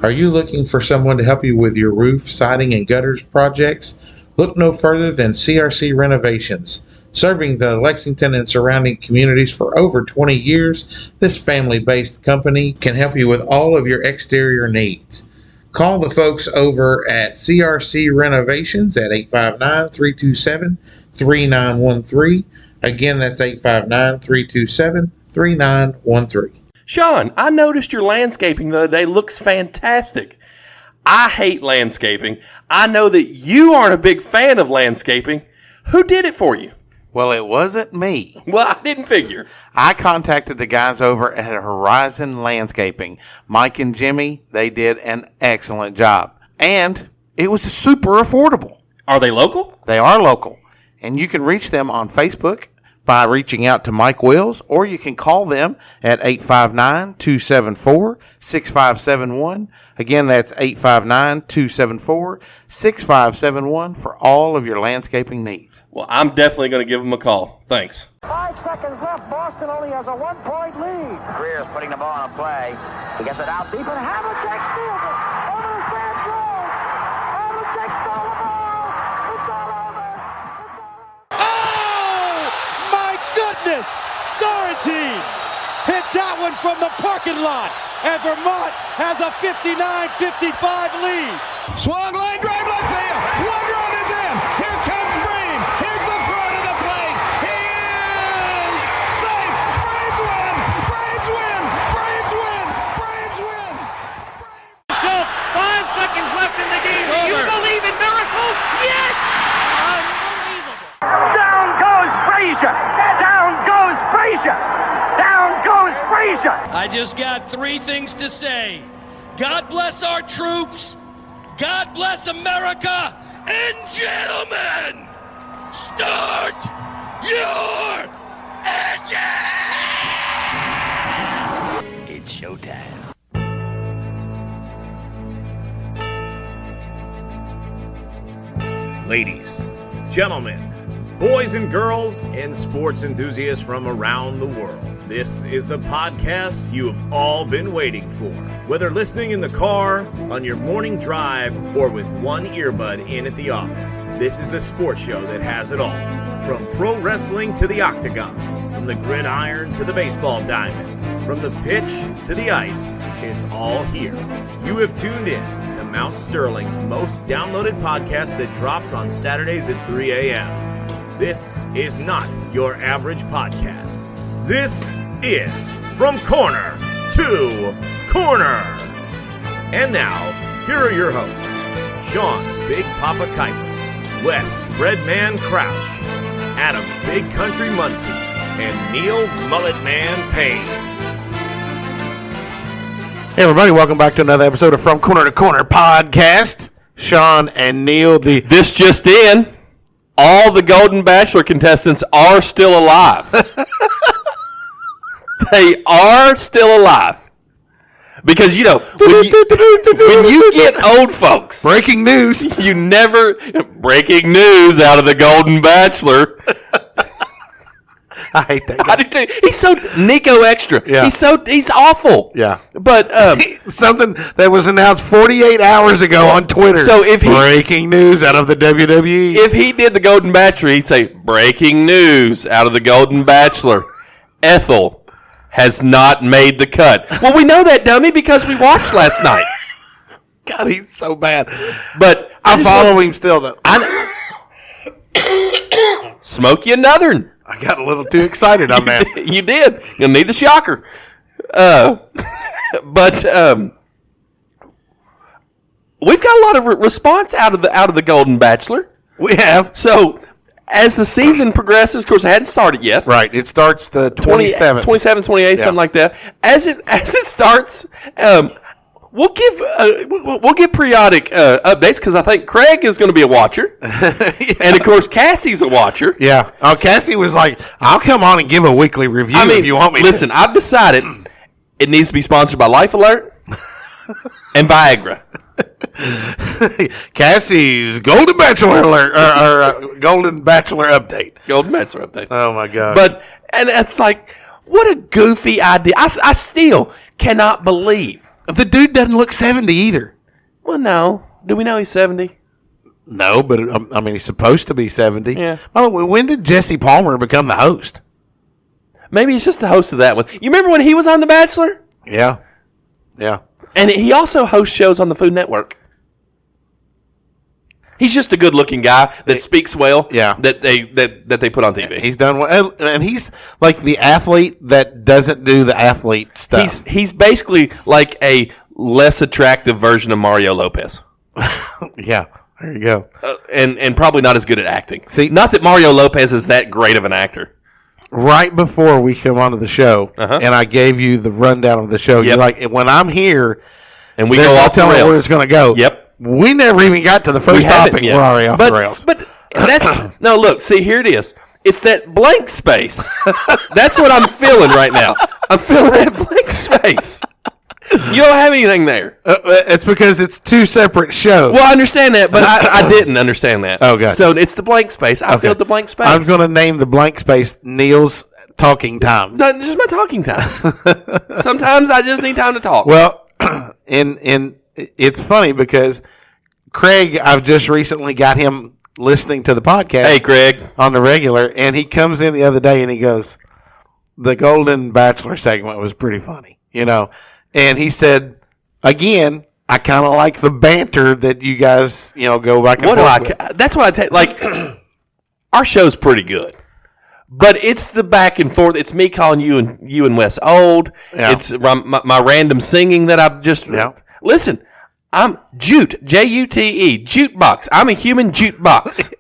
Are you looking for someone to help you with your roof, siding, and gutters projects? Look no further than CRC Renovations. Serving the Lexington and surrounding communities for over 20 years, this family-based company can help you with all of your exterior needs. Call the folks over at CRC Renovations at 859-327-3913. Again, that's 859-327-3913. Sean, I noticed your landscaping the other day looks fantastic. I hate landscaping. I know that you aren't a big fan of landscaping. Who did it for you? Well, it wasn't me. Well, I didn't figure. I contacted the guys over at Horizon Landscaping. Mike and Jimmy, they did an excellent job. And it was super affordable. Are they local? They are local. And you can reach them on Facebook by reaching out to Mike Wills, or you can call them at 859-274-6571. Again, that's 859-274-6571 for all of your landscaping needs. Well, I'm definitely going to give them a call. Thanks. 5 seconds left. Boston only has a 1-point lead. Greer's putting the ball on a play. He gets it out deep, and Havlicek steals it. Over the stand throws. Havlicek stole the ball. It's all over. Oh, my goodness. Sorrentine hit that one from the parking lot. And Vermont has a 59-55 lead. Swung line drive left field. One run is in. Here comes Bream. Here's the front of the plate. He is safe. Braves win. Braves win. Braves win. Braves win. Schultz, 5 seconds left in the game. Do you believe in miracles? Yes! Unbelievable. Down goes Frazier. Down goes Frazier. Down goes Frazier. I just got 3 things to say. God bless our troops. God bless America. And gentlemen, start your engine! it's showtime. Ladies, gentlemen, boys and girls, and sports enthusiasts from around the world. This is the podcast you have all been waiting for. Whether listening in the car, on your morning drive, or with one earbud in at the office, this is the sports show that has it all. From pro wrestling to the octagon, from the gridiron to the baseball diamond, from the pitch to the ice, it's all here. You have tuned in to Mount Sterling's most downloaded podcast that drops on Saturdays at 3 a.m. This is not your average podcast. This is From Corner to Corner. And now, here are your hosts, Sean Big Papa Kiper, Wes Breadman Crouch, Adam Big Country Muncy, and Neil Mullet Man Payne. Hey, everybody, welcome back to another episode of From Corner to Corner podcast. Sean and Neil, This just in. All the Golden Bachelor contestants are still alive. They are still alive. Because, you know, when you get old folks. Breaking news. You never. Breaking news out of the Golden Bachelor. I hate that guy. I do too. He's so Nico Extra. Yeah. He's awful. Yeah. But something that was announced 48 hours ago on Twitter. So if breaking news out of the WWE. If he did the Golden Bachelor, he'd say breaking news out of the Golden Bachelor. Ethel has not made the cut. Well, we know that, dummy, because we watched last night. God, he's so bad. But I follow him still, though. Smoke you another. I got a little too excited on that. You did. You'll need the shocker. But we've got a lot of response out of the Golden Bachelor. We have. So as the season progresses, of course, it hadn't started yet. Right. It starts the 27th. 27th, 28th, something like that. As it starts, we'll give periodic updates because I think Craig is going to be a watcher, and of course Cassie's a watcher. Yeah. Cassie was like, "I'll come on and give a weekly review if you want me." Listen, I've decided it needs to be sponsored by Life Alert and Viagra. Cassie's Golden Bachelor alert or Golden Bachelor update. Golden Bachelor update. Oh my God! And it's like, what a goofy idea. I still cannot believe The dude doesn't look 70 either. Well, no. Do we know he's 70? No, but I mean, he's supposed to be 70. Yeah. By the way, when did Jesse Palmer become the host? Maybe he's just the host of that one. You remember when he was on The Bachelor? Yeah. Yeah. And he also hosts shows on the Food Network. He's just a good-looking guy that speaks well. Yeah. That they put on TV. He's done well, and he's like the athlete that doesn't do the athlete stuff. He's basically like a less attractive version of Mario Lopez. Yeah. There you go. And probably not as good at acting. See, not that Mario Lopez is that great of an actor. Right before we come onto the show, and I gave you the rundown of the show, you're like, when I'm here, and we go off the rails, where it's going to go. Yep. We never even got to the first topic. We're already off the rails. But that's no. Look, see, here it is. It's that blank space. That's what I'm feeling right now. I'm feeling that blank space. You don't have anything there. It's because it's two separate shows. Well, I understand that, but I didn't understand that. Oh, God. So it's the blank space. I filled the blank space. I'm going to name the blank space Neil's talking time. No, just my talking time. Sometimes I just need time to talk. Well, and it's funny because Craig, I've just recently got him listening to the podcast. Hey, Craig. On the regular, and he comes in the other day and he goes, the Golden Bachelor segment was pretty funny, And he said, again, I kind of like the banter that you guys, go back and forth. That's what I take. Like, our show's pretty good, but it's the back and forth. It's me calling you and Wes old. Yeah. It's my random singing that I've just listen. I'm Jute, Jute, jukebox. I'm a human jukebox.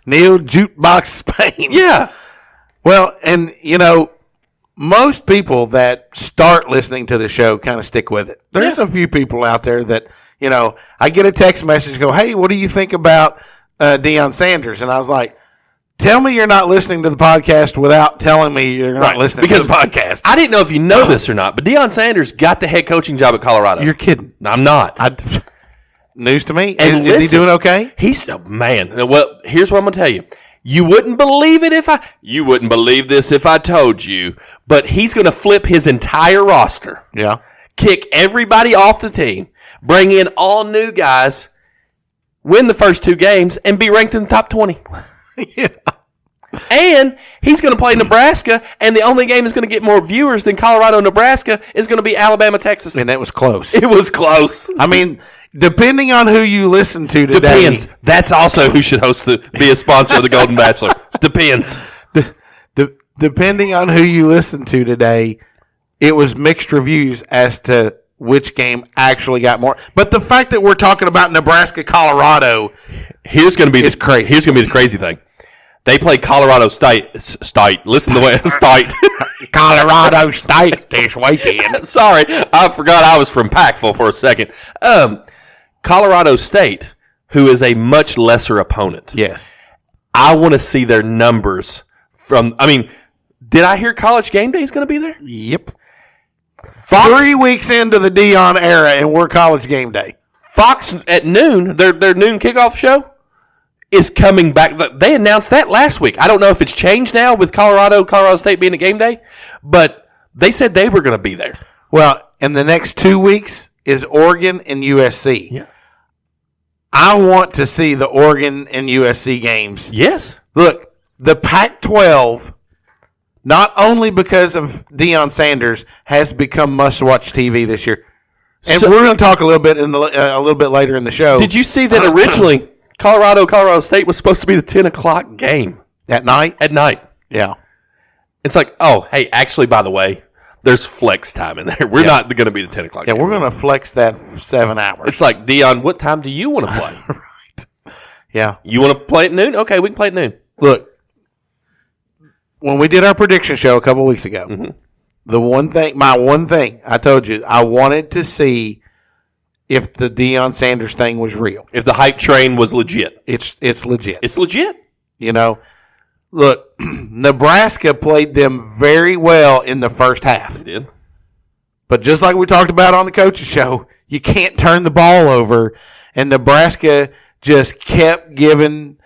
Neil Jukebox Spain. Yeah. Well, and most people that start listening to the show kind of stick with it. There's a few people out there that, I get a text message, go, hey, what do you think about Deion Sanders? And I was like, tell me you're not listening to the podcast without telling me you're not listening to the podcast. I didn't know if you know this or not, but Deion Sanders got the head coaching job at Colorado. You're kidding. No, I'm not. News to me. And is he doing okay? He's man. Well, here's what I'm gonna tell you. You wouldn't believe this if I told you, but he's going to flip his entire roster. Yeah. Kick everybody off the team, bring in all new guys, win the first 2 games, and be ranked in the top 20. Yeah. And he's going to play Nebraska, and the only game is going to get more viewers than Colorado-Nebraska is going to be Alabama-Texas. And that was close. It was close. I mean, depending on who you listen to today. Depends. That's also who should be a sponsor of the Golden Bachelor. Depends. Depending on who you listen to today, it was mixed reviews as to which game actually got more. But the fact that we're talking about Nebraska, Colorado, here's going to be crazy. Here's going to be the crazy thing. They played Colorado State. Listen to the way State. Colorado State this weekend. Sorry, I forgot I was from Packville for a second. Colorado State, who is a much lesser opponent. Yes. I want to see their numbers from. I mean, did I hear College Game Day is going to be there? Yep. Fox, 3 weeks into the Deion era, and we're College Game Day. Fox at noon, their noon kickoff show is coming back. They announced that last week. I don't know if it's changed now with Colorado State being a game day, but they said they were going to be there. Well, in the next 2 weeks is Oregon and USC. Yeah. I want to see the Oregon and USC games. Yes. Look, the Pac-12, not only because of Deion Sanders, has become must-watch TV this year. And we're going to talk a little bit a little bit later in the show. Did you see that originally Colorado State was supposed to be the 10 o'clock game? At night? At night. Yeah. It's like, oh, hey, actually, by the way, there's flex time in there. We're not going to be the 10 o'clock game. Yeah, we're going to flex that 7 hours. It's like, Deion, what time do you want to play? Right. Yeah. You want to play at noon? Okay, we can play at noon. Look, when we did our prediction show a couple weeks ago, my one thing, I told you, I wanted to see if the Deion Sanders thing was real. If the hype train was legit. It's legit. It's legit. Look, Nebraska played them very well in the first half. They did. But just like we talked about on the coach's show, you can't turn the ball over. And Nebraska just kept giving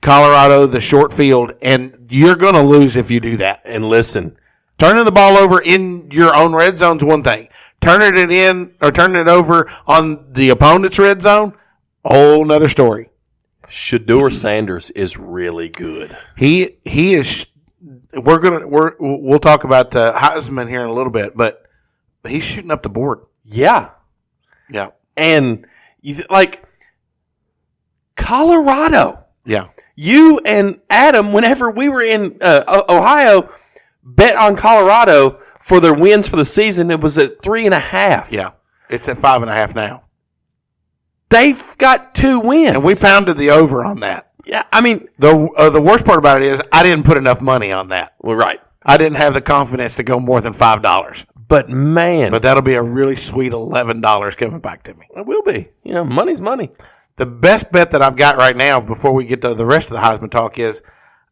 Colorado the short field. And you're going to lose if you do that. And listen, turning the ball over in your own red zone is one thing. turning it in or turning it over on the opponent's red zone, whole nother story. Shedeur Sanders is really good. He is. We'll talk about the Heisman here in a little bit, but he's shooting up the board. Yeah. And Colorado. Yeah. You and Adam, whenever we were in Ohio, bet on Colorado for their wins for the season. It was at 3.5. Yeah. It's at 5.5 now. They've got 2 wins. And we pounded the over on that. Yeah, I mean, the worst part about it is I didn't put enough money on that. Well, right. I didn't have the confidence to go more than $5. But man, but that'll be a really sweet $11 coming back to me. It will be. Money's money. The best bet that I've got right now, before we get to the rest of the Heisman talk, is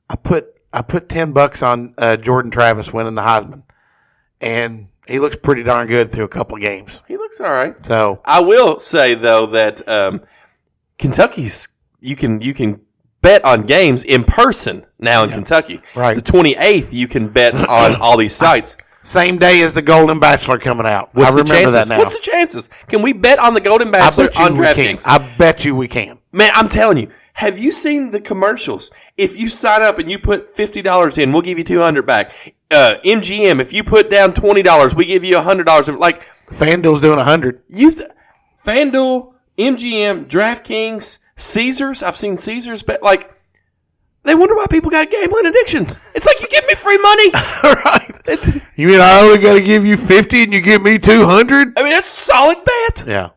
I put $10 on Jordan Travis winning the Heisman, and he looks pretty darn good through a couple of games. He looks all right. So I will say though that Kentucky's you can bet on games in person now in Kentucky. Right. The 28th you can bet on all these sites. Same day as the Golden Bachelor coming out. I remember that now. What's the chances? Can we bet on the Golden Bachelor on DraftKings? I bet you we can. Man, I'm telling you. Have you seen the commercials? If you sign up and you put $50 in, we'll give you $200 back. MGM, if you put down $20, we give you $100. Like FanDuel's doing $100. FanDuel, MGM, DraftKings, Caesars. I've seen Caesars bet they wonder why people got gambling addictions. It's like you give me free money. Right. You mean I only got to give you $50 and you give me $200? I mean, that's a solid bet. Yeah.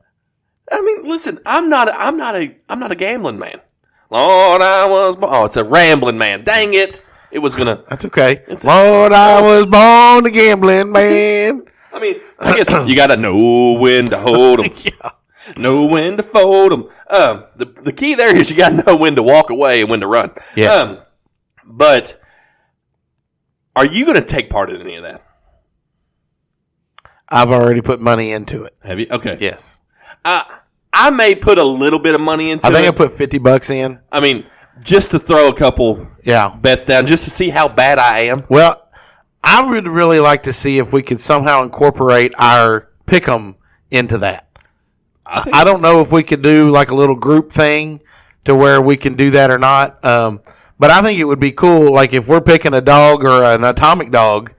I mean, listen, I'm not a gambling man. Lord, I was born. Oh, it's a rambling man. Dang it. It was going to. That's okay. Lord, I was born a gambling man. I mean, I guess you got to know when to hold them. Yeah. Know when to fold them. The key there is you got to know when to walk away and when to run. Yes. But are you going to take part in any of that? I've already put money into it. Have you? Okay. Yes. I may put a little bit of money into it. I think I put $50 in. I mean, just to throw a couple bets down, just to see how bad I am. Well, I would really like to see if we could somehow incorporate our pick'em into that. I don't know if we could do like a little group thing to where we can do that or not. But I think it would be cool. Like if we're picking a dog or an atomic dog,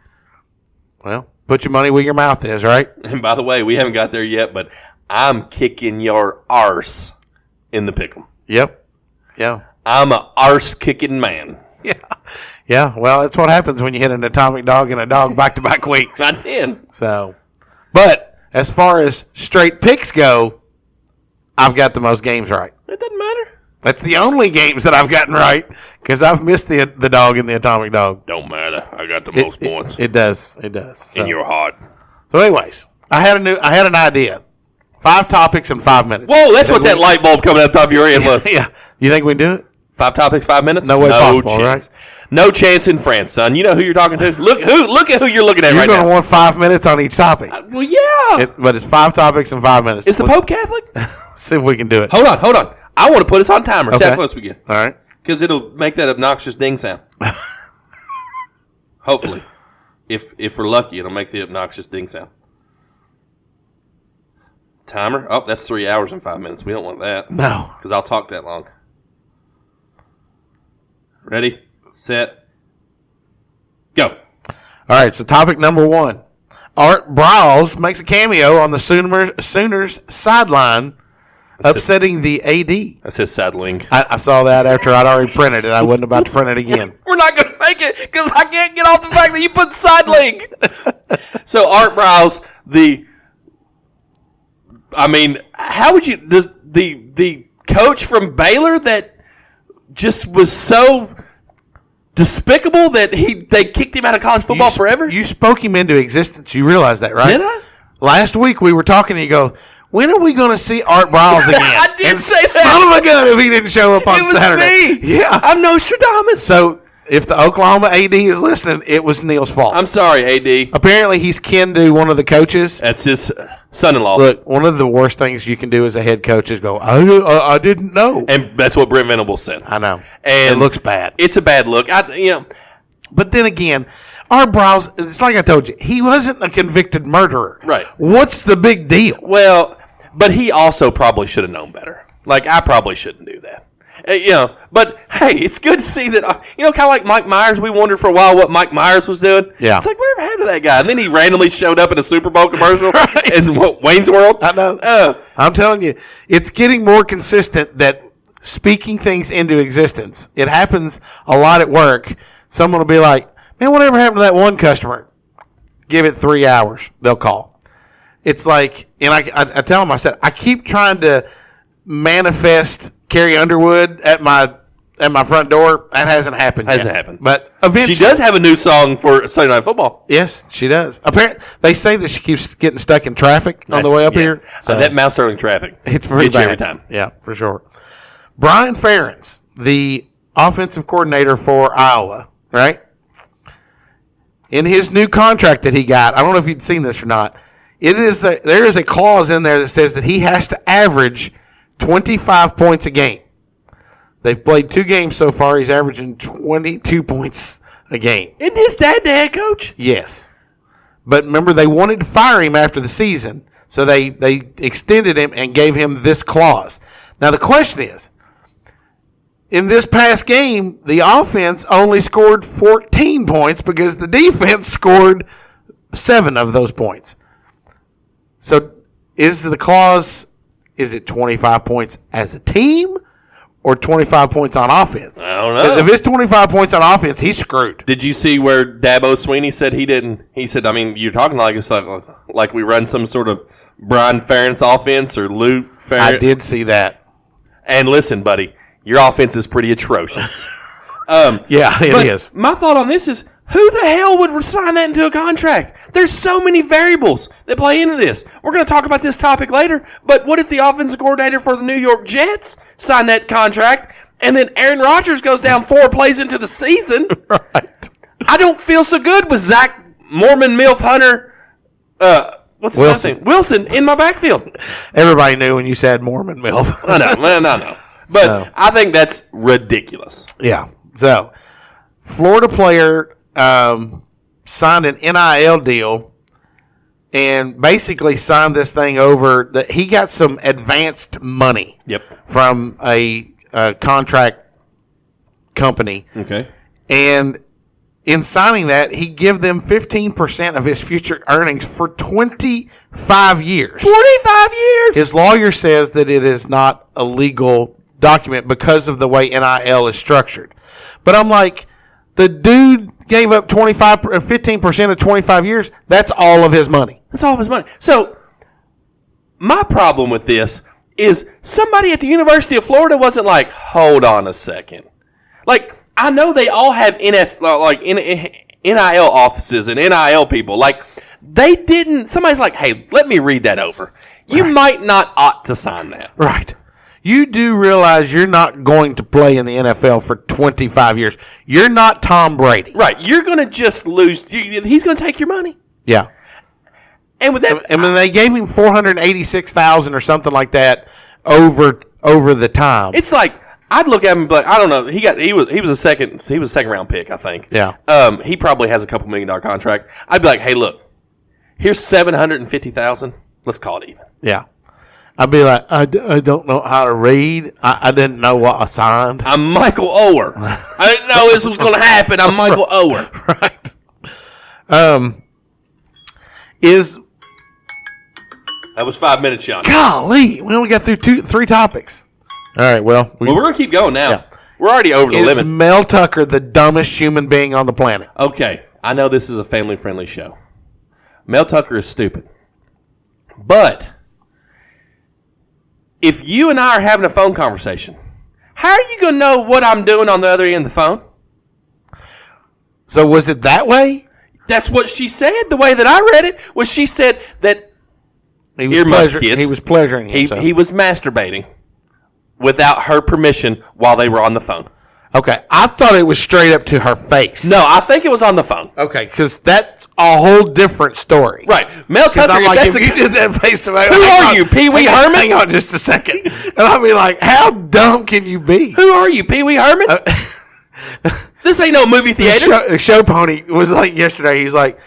well, put your money where your mouth is, right? And by the way, we haven't got there yet, but I'm kicking your arse in the pick'em. Yep. Yeah. I'm a arse kicking man. Yeah. Yeah. Well, that's what happens when you hit an atomic dog and a dog back-to-back weeks. I did. So, but as far as straight picks go, I've got the most games right. It doesn't matter. That's the only games that I've gotten right because I've missed the dog and the atomic dog. Don't matter. I got the most points. It does. It does. So. In your heart. So, anyways, I had an idea. 5 topics in 5 minutes. Whoa, that's what that light bulb coming out the top of your head was. Yeah. You think we can do it? 5 topics, 5 minutes? No way possible, chance. right? No chance in France, son. You know who you're talking to? Look at who you're looking at right now. You're going to want 5 minutes on each topic. Well, yeah. But it's 5 topics in 5 minutes. Is the Pope Catholic? See if we can do it. Hold on. I want to put us on timer. See how close we get. All right. Because it'll make that obnoxious ding sound. Hopefully. If we're lucky, it'll make the obnoxious ding sound. Timer? Oh, that's 3 hours and 5 minutes. We don't want that. No. Because I'll talk that long. Ready, set, go. All right, so topic number 1. Art Briles makes a cameo on the Sooners sideline, upsetting the AD. That says saddling. I saw that after I'd already printed it. I wasn't about to print it again. We're not going to make it because I can't get off the fact that you put side link. So Art Briles, how would you, the coach from Baylor that just was so despicable that they kicked him out of college football forever? You spoke him into existence. You realize that, right? Did I? Last week we were talking and you go, when are we going to see Art Briles again? I did say that. Son of a gun if he didn't show up on Saturday. It was me. Yeah. I'm Nostradamus. So if the Oklahoma AD is listening, it was Neil's fault. I'm sorry, AD. Apparently he's kin to one of the coaches. That's his son-in-law. Look, one of the worst things you can do as a head coach is go, I didn't know. And that's what Brent Venables said. I know. And it looks bad. It's a bad look. But then again, Art Briles, it's like I told you, he wasn't a convicted murderer. Right. What's the big deal? Well, but he also probably should have known better. Like, I probably shouldn't do that. But hey, it's good to see that, kind of like Mike Myers, we wondered for a while what Mike Myers was doing. Yeah. It's like, whatever happened to that guy? And then he randomly showed up in a Super Bowl commercial in Wayne's World. I know. I'm telling you, it's getting more consistent that speaking things into existence. It happens a lot at work. Someone will be like, man, whatever happened to that one customer? Give it 3 hours. They'll call. It's like, and I tell them, I said, I keep trying to manifest Carrie Underwood at my front door. That hasn't happened yet. Hasn't happened. But eventually. She does have a new song for Sunday Night Football. Yes, she does. Apparently, they say that she keeps getting stuck in traffic on the way up here. So that Mount Sterling traffic. It's pretty bad. Every time. Yeah, for sure. Brian Ferentz, the offensive coordinator for Iowa, right? In his new contract that he got, I don't know if you'd seen this or not, there is a clause in there that says that he has to average 25 points a game. They've played 2 games so far. He's averaging 22 points a game. Isn't his dad the head coach? Yes. But remember, they wanted to fire him after the season, so they extended him and gave him this clause. Now, the question is, in this past game, the offense only scored 14 points because the defense scored 7 of those points. So is the clause, is it 25 points as a team or 25 points on offense? I don't know. If it's 25 points on offense, he's screwed. Did you see where Dabo Sweeney said he didn't? He said, I mean, you're talking like it's like we run some sort of Brian Ferentz offense or Lou Ferentz. I did see that. And listen, buddy, your offense is pretty atrocious. Yeah, it is. My thought on this is, who the hell would sign that into a contract? There's so many variables that play into this. We're going to talk about this topic later, but what if the offensive coordinator for the New York Jets signed that contract, and then Aaron Rodgers goes down 4 plays into the season? Right. I don't feel so good with Zach Mormon Milf Hunter, what's his last name? Wilson in my backfield. Everybody knew when you said Mormon MILF. I know. But I think that's ridiculous. Yeah. So, Florida player signed an NIL deal and basically signed this thing over. That he got some advanced money from a contract company. Okay. And in signing that, he give them 15% of his future earnings for 25 years. 25 years? His lawyer says that it is not a legal document because of the way NIL is structured. But I'm like, the dude gave up 15% of 25 years. That's all of his money. That's all of his money. So, my problem with this is somebody at the University of Florida wasn't like, hold on a second. Like, I know they all have NIL offices and NIL people. Like, they didn't. Somebody's like, hey, let me read that over. You might not ought to sign that. Right. You do realize you're not going to play in the NFL for 25 years. You're not Tom Brady. Right. You're going to just lose. He's going to take your money. Yeah. And with that, and when they gave him $486,000 or something like that over the time, it's like I'd look at him, but I don't know. He was a second round pick, I think. Yeah. He probably has a $2 million contract. I'd be like, hey, look, here's $750,000. Let's call it even. Yeah. I'd be like, I don't know how to read. I didn't know what I signed. I'm Michael Oher. I didn't know this was going to happen. I'm Michael Oher. Right. That was 5 minutes, Sean. Golly, we only got through 3 topics. All right, well, we're going to keep going now. Yeah. We're already over the limit. Is Mel Tucker the dumbest human being on the planet? Okay, I know this is a family-friendly show. Mel Tucker is stupid. But if you and I are having a phone conversation, how are you going to know what I'm doing on the other end of the phone? So was it that way? That's what she said. The way that I read it was she said that he was pleasuring himself. He was masturbating without her permission while they were on the phone. Okay, I thought it was straight up to her face. No, I think it was on the phone. Okay, because that's a whole different story. Right. Mel Tucker, I'm like, if you did that face to face, who are you, Pee Wee Herman? Hang on just a second. And I'll be like, how dumb can you be? Who are you, Pee Wee Herman? This ain't no movie theater. The show pony was like yesterday. He's like,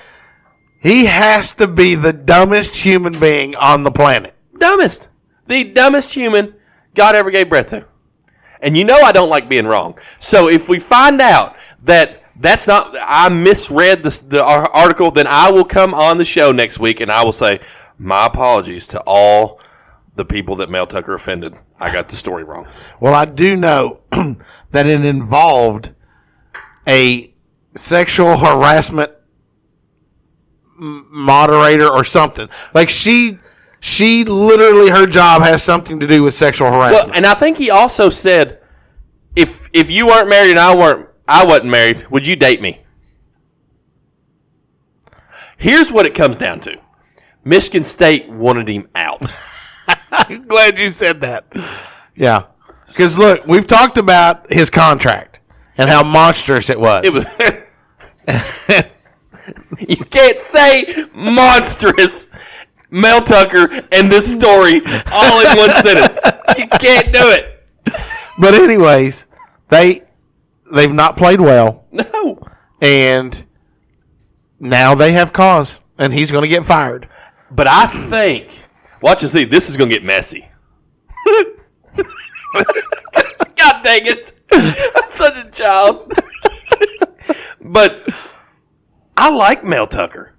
he has to be the dumbest human being on the planet. Dumbest. The dumbest human God ever gave breath to. And you know I don't like being wrong. So if we find out that that's not, I misread the article, then I will come on the show next week and I will say, my apologies to all the people that Mel Tucker offended. I got the story wrong. Well, I do know that it involved a sexual harassment moderator or something. Like she literally, her job has something to do with sexual harassment. Well, and I think he also said, if you weren't married and I wasn't married, would you date me? Here's what it comes down to. Michigan State wanted him out. I'm glad you said that. Yeah. Because, look, we've talked about his contract and how monstrous it was. You can't say monstrous Mel Tucker and this story all in one sentence. You can't do it. But anyways, they've not played well. No. And now they have cause, and he's going to get fired. But I think, watch and see, this is going to get messy. God dang it. I'm such a child. But I like Mel Tucker.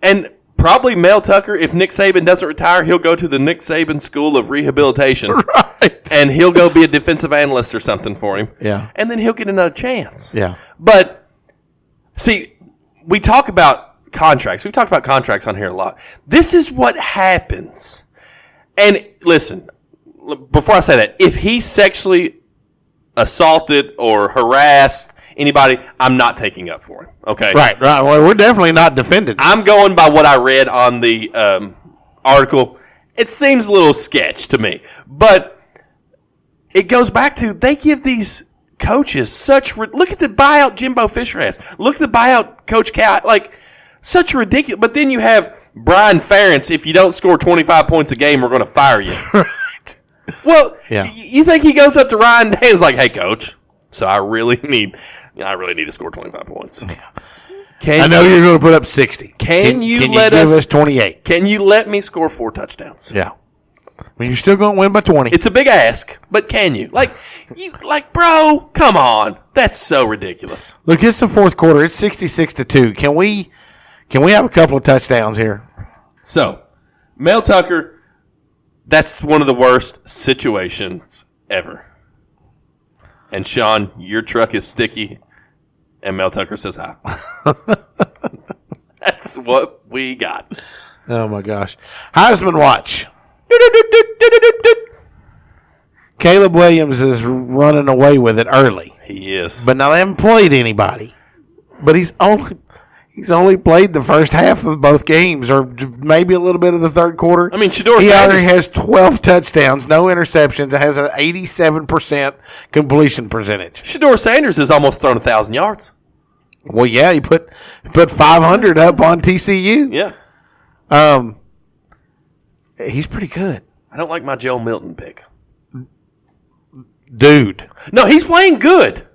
And probably Mel Tucker, if Nick Saban doesn't retire, he'll go to the Nick Saban School of Rehabilitation. Right. And he'll go be a defensive analyst or something for him. Yeah. And then he'll get another chance. Yeah. But, see, we talk about contracts. We've talked about contracts on here a lot. This is what happens. And listen, before I say that, if he sexually assaulted or harassed anybody, I'm not taking up for him. Okay? Right. Well, we're definitely not defending. I'm going by what I read on the article. It seems a little sketch to me. But it goes back to they give these coaches such... Look at the buyout Jimbo Fisher has. Look at the buyout Coach Cal. Like, such ridiculous. But then you have Brian Ferentz. If you don't score 25 points a game, we're going to fire you. Right. Well, yeah. You think he goes up to Ryan Day and is like, hey, coach, so I really need to score 25 points. Yeah. I know you're going to put up 60. Can you give us 28? Can you let me score 4 touchdowns? Yeah. I mean, you're still going to win by 20. It's a big ask, but can you? Bro, come on. That's so ridiculous. Look, it's the fourth quarter. It's 66-2. Can we have a couple of touchdowns here? So, Mel Tucker, that's one of the worst situations ever. And Sean, your truck is sticky, and Mel Tucker says hi. That's what we got. Oh, my gosh. Heisman watch. Caleb Williams is running away with it early. He is. But now they haven't played anybody. But he's only played the first half of both games, or maybe a little bit of the third quarter. I mean, Shedeur He Sanders already has 12 touchdowns, no interceptions, and has an 87% completion percentage. Shedeur Sanders has almost thrown 1,000 yards. Well, yeah, he put 500 up on TCU. Yeah. He's pretty good. I don't like my Joe Milton pick. Dude. No, he's playing good.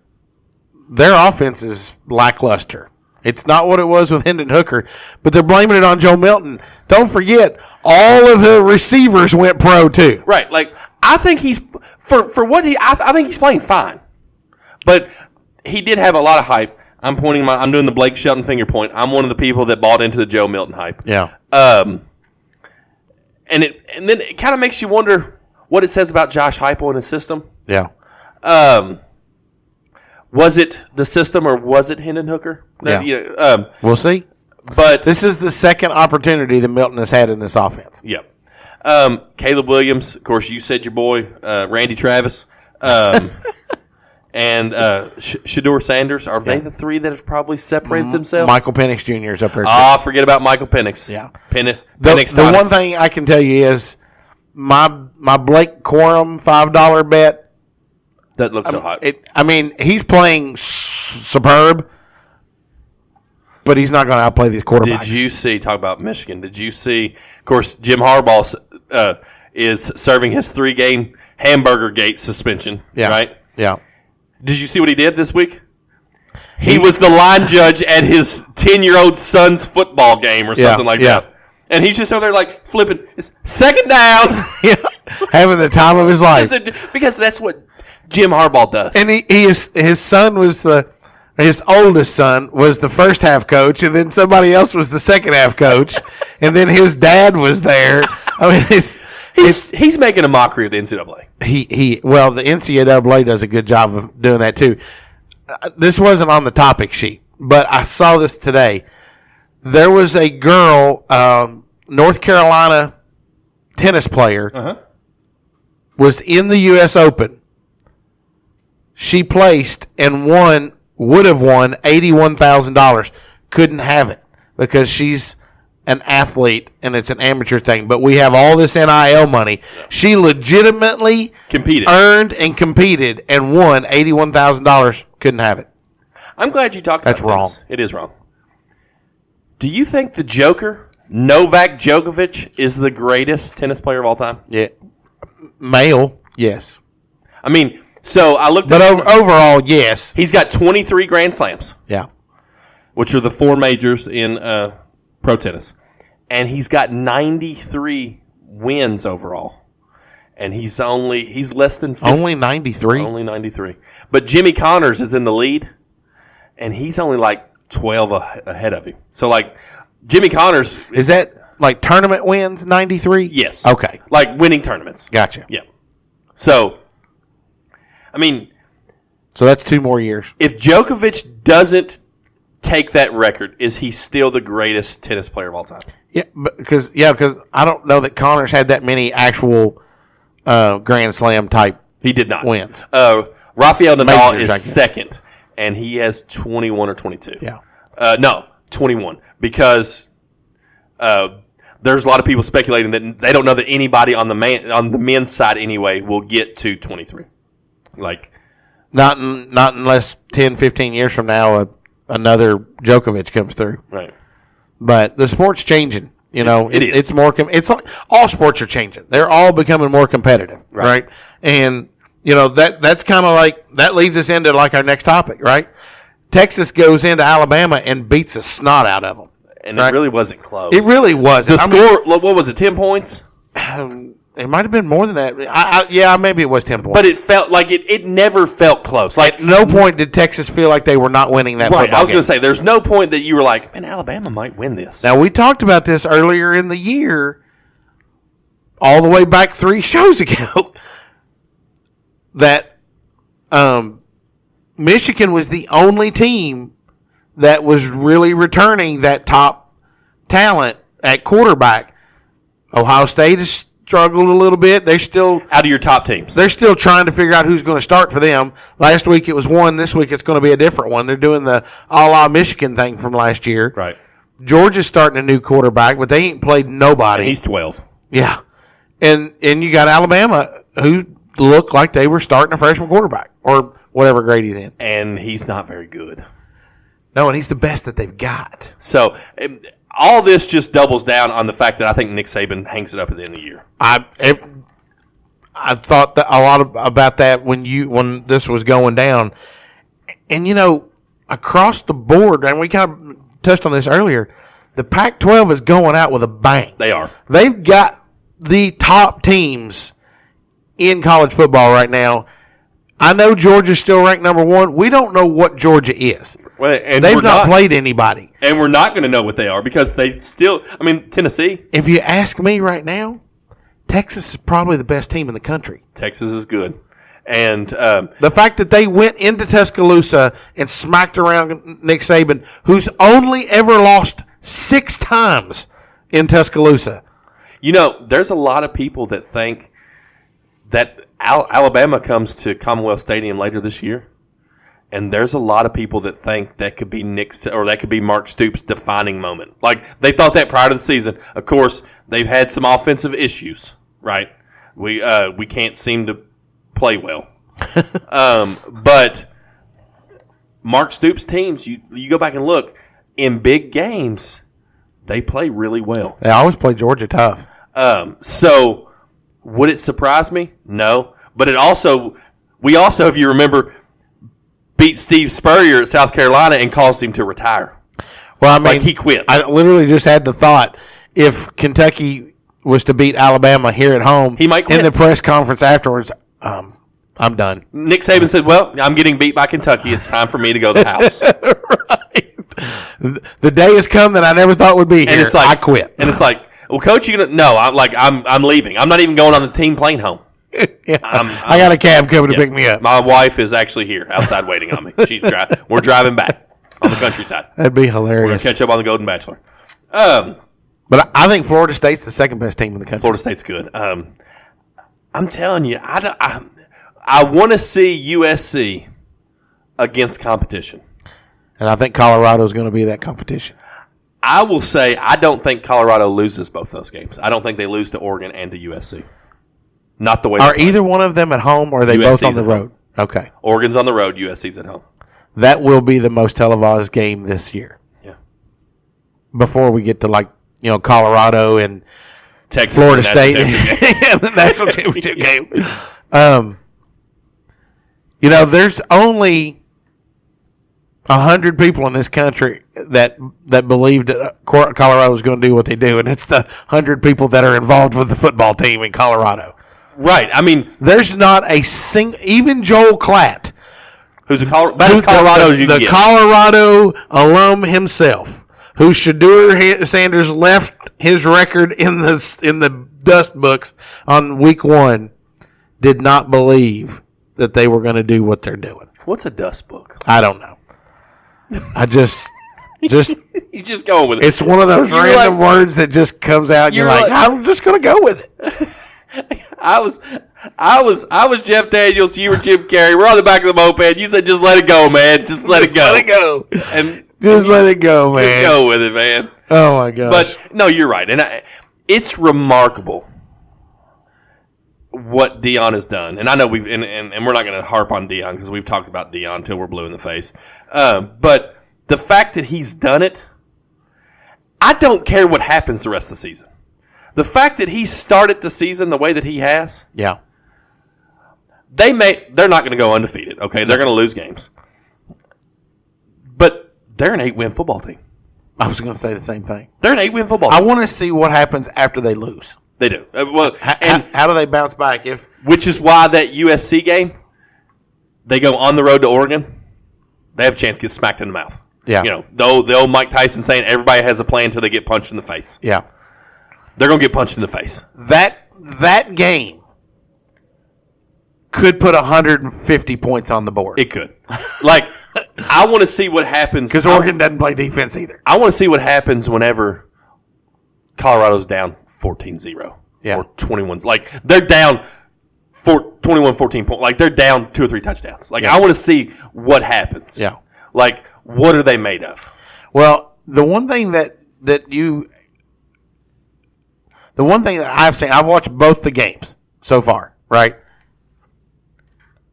Their offense is lackluster. It's not what it was with Hendon Hooker, but they're blaming it on Joe Milton. Don't forget, all of the receivers went pro too. Right. Like, I think he's for what I think he's playing fine. But he did have a lot of hype. I'm doing the Blake Shelton finger point. I'm one of the people that bought into the Joe Milton hype. Yeah. And then it kind of makes you wonder what it says about Josh Heupel and his system. Yeah. Was it the system or was it Hendon Hooker? Yeah. We'll see. But this is the second opportunity that Milton has had in this offense. Yep. Caleb Williams, of course, you said your boy, Randy Travis, and Shedeur Sanders. Are they the three that have probably separated themselves? Michael Penix Jr. is up there. Forget about Michael Penix. Yeah. Penix. The one thing I can tell you is my Blake Corum $5 bet. That looks so hot. He's playing superb, but he's not going to outplay these quarterbacks. Did you see, talk about Michigan, did you see, of course, Jim Harbaugh is serving his 3-game hamburger gate suspension, right? Yeah. Did you see what he did this week? he was the line judge at his 10-year-old son's football game or something like that. And he's just over there like flipping. It's second down. Having the time of his life. Because that's what Jim Harbaugh does. And his son was his oldest son was the first half coach, and then somebody else was the second half coach, and then his dad was there. I mean, he's making a mockery of the NCAA. Well, the NCAA does a good job of doing that too. This wasn't on the topic sheet, but I saw this today. There was a girl, North Carolina tennis player, was in the U.S. Open. She placed and would have won $81,000. Couldn't have it because she's an athlete and it's an amateur thing. But we have all this NIL money. She legitimately earned and competed and won $81,000. Couldn't have it. I'm glad you talked about That's wrong. This. It is wrong. Do you think the Joker, Novak Djokovic, is the greatest tennis player of all time? Yeah. Male, yes. I mean, so I looked at overall, yes. He's got 23 Grand Slams. Yeah. Which are the 4 majors in pro tennis. And he's got 93 wins overall. And he's less than 50. Only 93? Only 93. But Jimmy Connors is in the lead, and he's only like 12 ahead of him. So, like, Jimmy Connors... Is that, like, tournament wins, 93? Yes. Okay. Like, winning tournaments. Gotcha. Yeah. So, I mean... So that's 2 more years. If Djokovic doesn't take that record, is he still the greatest tennis player of all time? Yeah, because I don't know that Connors had that many actual Grand Slam type He did not. wins. Rafael Nadal Majors, is second, and he has 21 or 22. Yeah. No, 21, because there's a lot of people speculating that they don't know that anybody on the men's side anyway will get to 23. Like, not unless 10, 15 years from now another Djokovic comes through. Right. But the sport's changing. You know, it is. It's more. It's like all sports are changing. They're all becoming more competitive, right? And you know that's kind of like that leads us into like our next topic, right? Texas goes into Alabama and beats the snot out of them, and it really wasn't close. It really wasn't. The score, what was it? 10 points. It might have been more than that. Yeah, maybe it was 10 points. But it felt like it never felt close. Like, at no point did Texas feel like they were not winning that football game. I was going to say, there's no point that you were like, man, Alabama might win this. Now, we talked about this earlier in the year, all the way back 3 shows ago, that Michigan was the only team that was really returning that top talent at quarterback. Ohio State has struggled a little bit. They're still out of your top teams. They're still trying to figure out who's going to start for them. Last week it was one. This week it's going to be a different one. They're doing the a la Michigan thing from last year. Right. Georgia's starting a new quarterback, but they ain't played nobody. And he's 12. Yeah. And you got Alabama, who looked like they were starting a freshman quarterback or whatever grade he's in. And he's not very good. No, and he's the best that they've got. So all this just doubles down on the fact that I think Nick Saban hangs it up at the end of the year. I thought that a lot about that when this was going down, and you know, across the board, and we kind of touched on this earlier. The Pac-12 is going out with a bang. They are. They've got the top teams in college football right now. I know Georgia's still ranked number 1. We don't know what Georgia is. Well, and they've not played anybody. And we're not going to know what they are because they still – I mean, Tennessee. If you ask me right now, Texas is probably the best team in the country. Texas is good. And the fact that they went into Tuscaloosa and smacked around Nick Saban, who's only ever lost 6 times in Tuscaloosa. You know, there's a lot of people that think that Alabama comes to Commonwealth Stadium later this year, and there's a lot of people that think that could be that could be Mark Stoops' defining moment. Like, they thought that prior to the season. Of course, they've had some offensive issues, right? We can't seem to play well. But Mark Stoops' teams, you go back and look, in big games, they play really well. They always play Georgia tough. So would it surprise me? No. But we also, if you remember, beat Steve Spurrier at South Carolina and caused him to retire. Well, I mean, he quit. I literally just had the thought, if Kentucky was to beat Alabama here at home, he might quit. In the press conference afterwards, I'm done. Nick Saban said, well, I'm getting beat by Kentucky. It's time for me to go to the house. Right. The day has come that I never thought would be here. And it's like, I quit. And it's like, well, Coach, you gonna? No, I'm leaving. I'm not even going on the team plane home. Yeah. I got a cab coming to pick me up. My wife is actually here outside waiting on me. We're driving back on the countryside. That'd be hilarious. We're going to catch up on the Golden Bachelor. But I think Florida State's the second best team in the country. Florida State's good. I'm telling you, I want to see USC against competition. And I think Colorado's going to be that competition. I will say I don't think Colorado loses both those games. I don't think they lose to Oregon and to USC. Not the way. Are either one of them at home, or are they both on the road? Okay. Oregon's on the road. USC's at home. That will be the most televised game this year. Yeah. Before we get to Colorado and Texas, Florida State, and the national championship game. There's only 100 people in this country that believed that Colorado was going to do what they do, and it's the 100 people that are involved with the football team in Colorado. Right. I mean, there's not a single, even Joel Klatt, who's about as Colorado as you can the get. Colorado alum himself, who Shedeur Sanders left his record in the dust books on week 1, did not believe that they were going to do what they're doing. What's a dust book? I don't know. I just you just go with it. It's one of those random words that just comes out. And you're like, I'm just going to go with it. I was Jeff Daniels. You were Jim Carrey. We're on the back of the moped. You said, "Just let it go, man. Just let it go. Let it go." And just let it go, man. Just go with it, man. Oh my gosh! But no, you're right, and it's remarkable what Deion has done. And I know we're not going to harp on Deion because we've talked about Deion until we're blue in the face. But the fact that he's done it, I don't care what happens the rest of the season. The fact that he started the season the way that he has, yeah, they're not going to go undefeated. Okay, they're going to lose games, but they're an 8-win football team. I was going to say the same thing. They're an 8-win football team. I want to see what happens after they lose. They do. How do they bounce back? Which is why that USC game, they go on the road to Oregon, they have a chance to get smacked in the mouth. Yeah, the old Mike Tyson saying everybody has a plan until they get punched in the face. Yeah. They're going to get punched in the face. That game could put 150 points on the board. It could. I want to see what happens. Because Oregon doesn't play defense either. I want to see what happens whenever Colorado's down 14-0 or 21. They're down 21-14 points. They're down 2 or 3 touchdowns. I want to see what happens. Yeah. What are they made of? Well, the one thing that I've seen, I've watched both the games so far, right?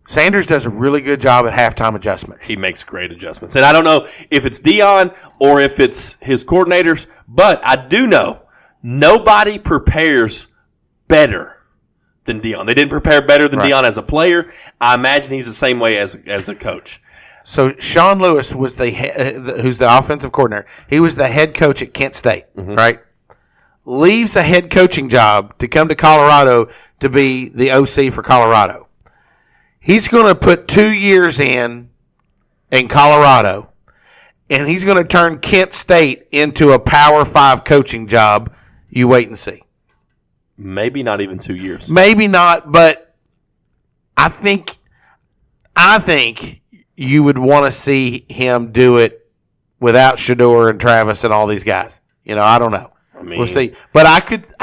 Sanders does a really good job at halftime adjustments. He makes great adjustments. And I don't know if it's Deion or if it's his coordinators, but I do know nobody prepares better than Deion. They didn't prepare better than Deion as a player. I imagine he's the same way as a coach. So Sean Lewis was who's the offensive coordinator. He was the head coach at Kent State, right? Leaves a head coaching job to come to Colorado to be the OC for Colorado. He's going to put 2 years in Colorado, and he's going to turn Kent State into a Power 5 coaching job. You wait and see. Maybe not even 2 years. Maybe not, but I think you would want to see him do it without Shedeur and Travis and all these guys. I don't know. We'll see, but I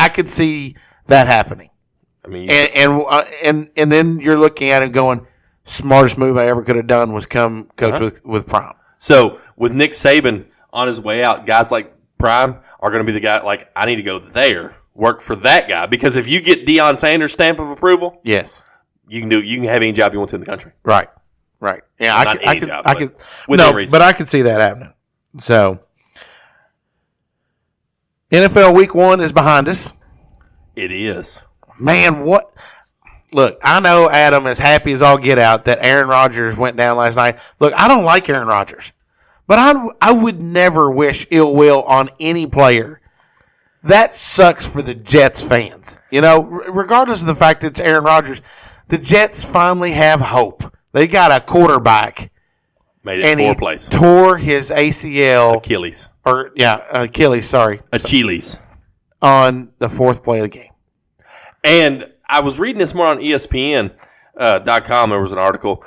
could see that happening. I mean, and then you're looking at it going, smartest move I ever could have done was come coach with Prime. So with Nick Saban on his way out, guys like Prime are going to be the guy. I need to go there, work for that guy, because if you get Deion Sanders' stamp of approval, yes, you can have any job you want to in the country. Right. Yeah, I could. But I could see that happening. So. NFL Week 1 is behind us. It is. Man, what? look, I know Adam is happy as all get out that Aaron Rodgers went down last night. Look, I don't like Aaron Rodgers, but I would never wish ill will on any player. That sucks for the Jets fans. You know, regardless of the fact that it's Aaron Rodgers, the Jets finally have hope. They got a quarterback. Made it 4 plays. Tore his ACL. Achilles. Achilles, sorry. Achilles. On the 4th play of the game. And I was reading this more on ESPN.com. There was an article.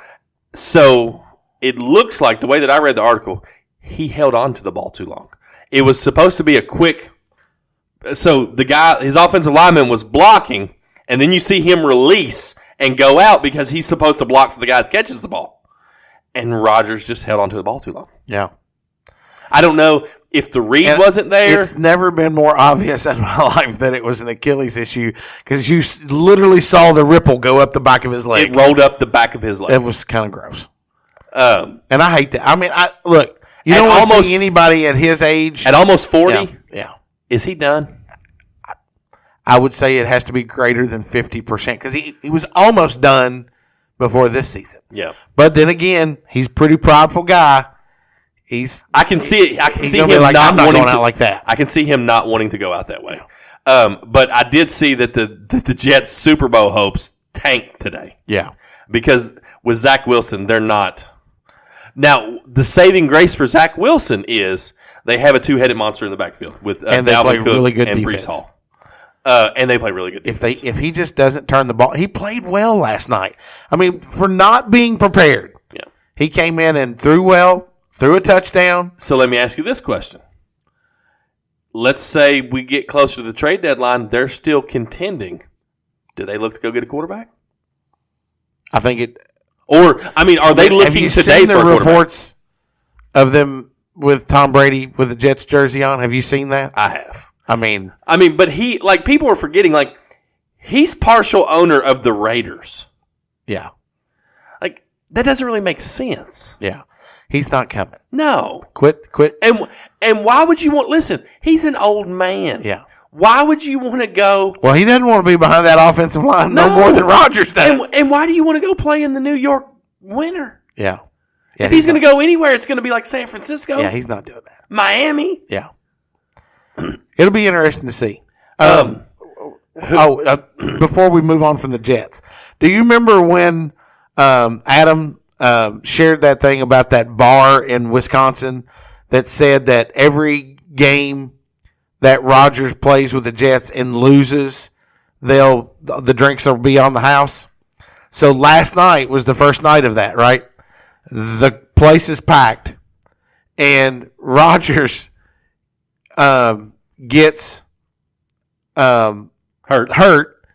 So it looks like, the way that I read the article, he held on to the ball too long. It was supposed to be a quick. So the guy, his offensive lineman was blocking, and then you see him release and go out because he's supposed to block for the guy that catches the ball. And Rodgers just held on to the ball too long. Yeah. I don't know if the read wasn't there. It's never been more obvious in my life that it was an Achilles issue because you literally saw the ripple go up the back of his leg. It rolled up the back of his leg. It was kind of gross. And I hate that. I mean, look, you don't almost see anybody at his age. At almost 40? Yeah. Is he done? I would say it has to be greater than 50% because he was almost done before this season. Yeah. But then again, he's a pretty prideful guy. I can see it. I can see him like, not wanting out like that. I can see him not wanting to go out that way. But I did see that the Jets' Super Bowl hopes tanked today. Yeah. Because with Zach Wilson, they're not. Now, the saving grace for Zach Wilson is they have a two-headed monster in the backfield with and they Dalvin play Cook really good and defense. Breece Hall. And they play really good defense. If he just doesn't turn the ball, he played well last night. I mean, for not being prepared, he came in and threw well, threw a touchdown. So let me ask you this question. Let's say we get closer to the trade deadline, they're still contending. Do they look to go get a quarterback? I think it. Or, I mean, are they looking today for a quarterback? Have you seen the reports of them with Tom Brady with the Jets jersey on? Have you seen that? I have. I mean, but he, like, people are forgetting, like, he's partial owner of the Raiders. Yeah. Like, that doesn't really make sense. Yeah. He's not coming. No. Quit. And why would you want, listen, he's an old man. Yeah. Why would you want to go? Well, he doesn't want to be behind that offensive line no more than Rodgers does. And why do you want to go play in the New York winter? Yeah. If he's going to go anywhere, it's going to be like San Francisco. Yeah, he's not doing that. Miami. Yeah. It'll be interesting to see. Before we move on from the Jets, do you remember when Adam shared that thing about that bar in Wisconsin that said that every game that Rodgers plays with the Jets and loses, the drinks will be on the house? So last night was the first night of that, right? The place is packed, and Rodgers gets hurt.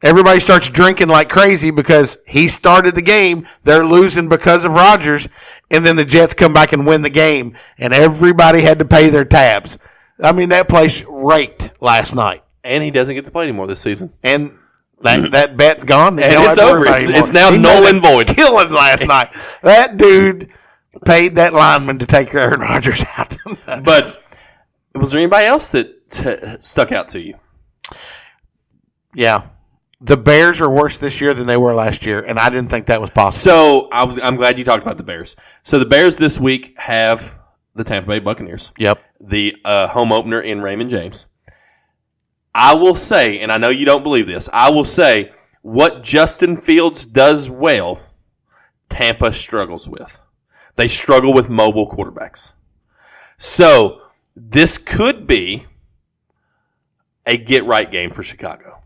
Everybody starts drinking like crazy because he started the game. They're losing because of Rodgers, and then the Jets come back and win the game, and everybody had to pay their tabs. I mean, that place raked last night. And he doesn't get to play anymore this season. And that bet's gone. And it's over. It's now null and void. Killing last night. That dude paid that lineman to take Aaron Rodgers out. But was there anybody else that stuck out to you? Yeah. The Bears are worse this year than they were last year, and I didn't think that was possible. So I'm glad you talked about the Bears. So the Bears this week have the Tampa Bay Buccaneers. Yep. The home opener in Raymond James. I will say, and I know you don't believe this, I will say what Justin Fields does well, Tampa struggles with. They struggle with mobile quarterbacks. So this could be a get-right game for Chicago.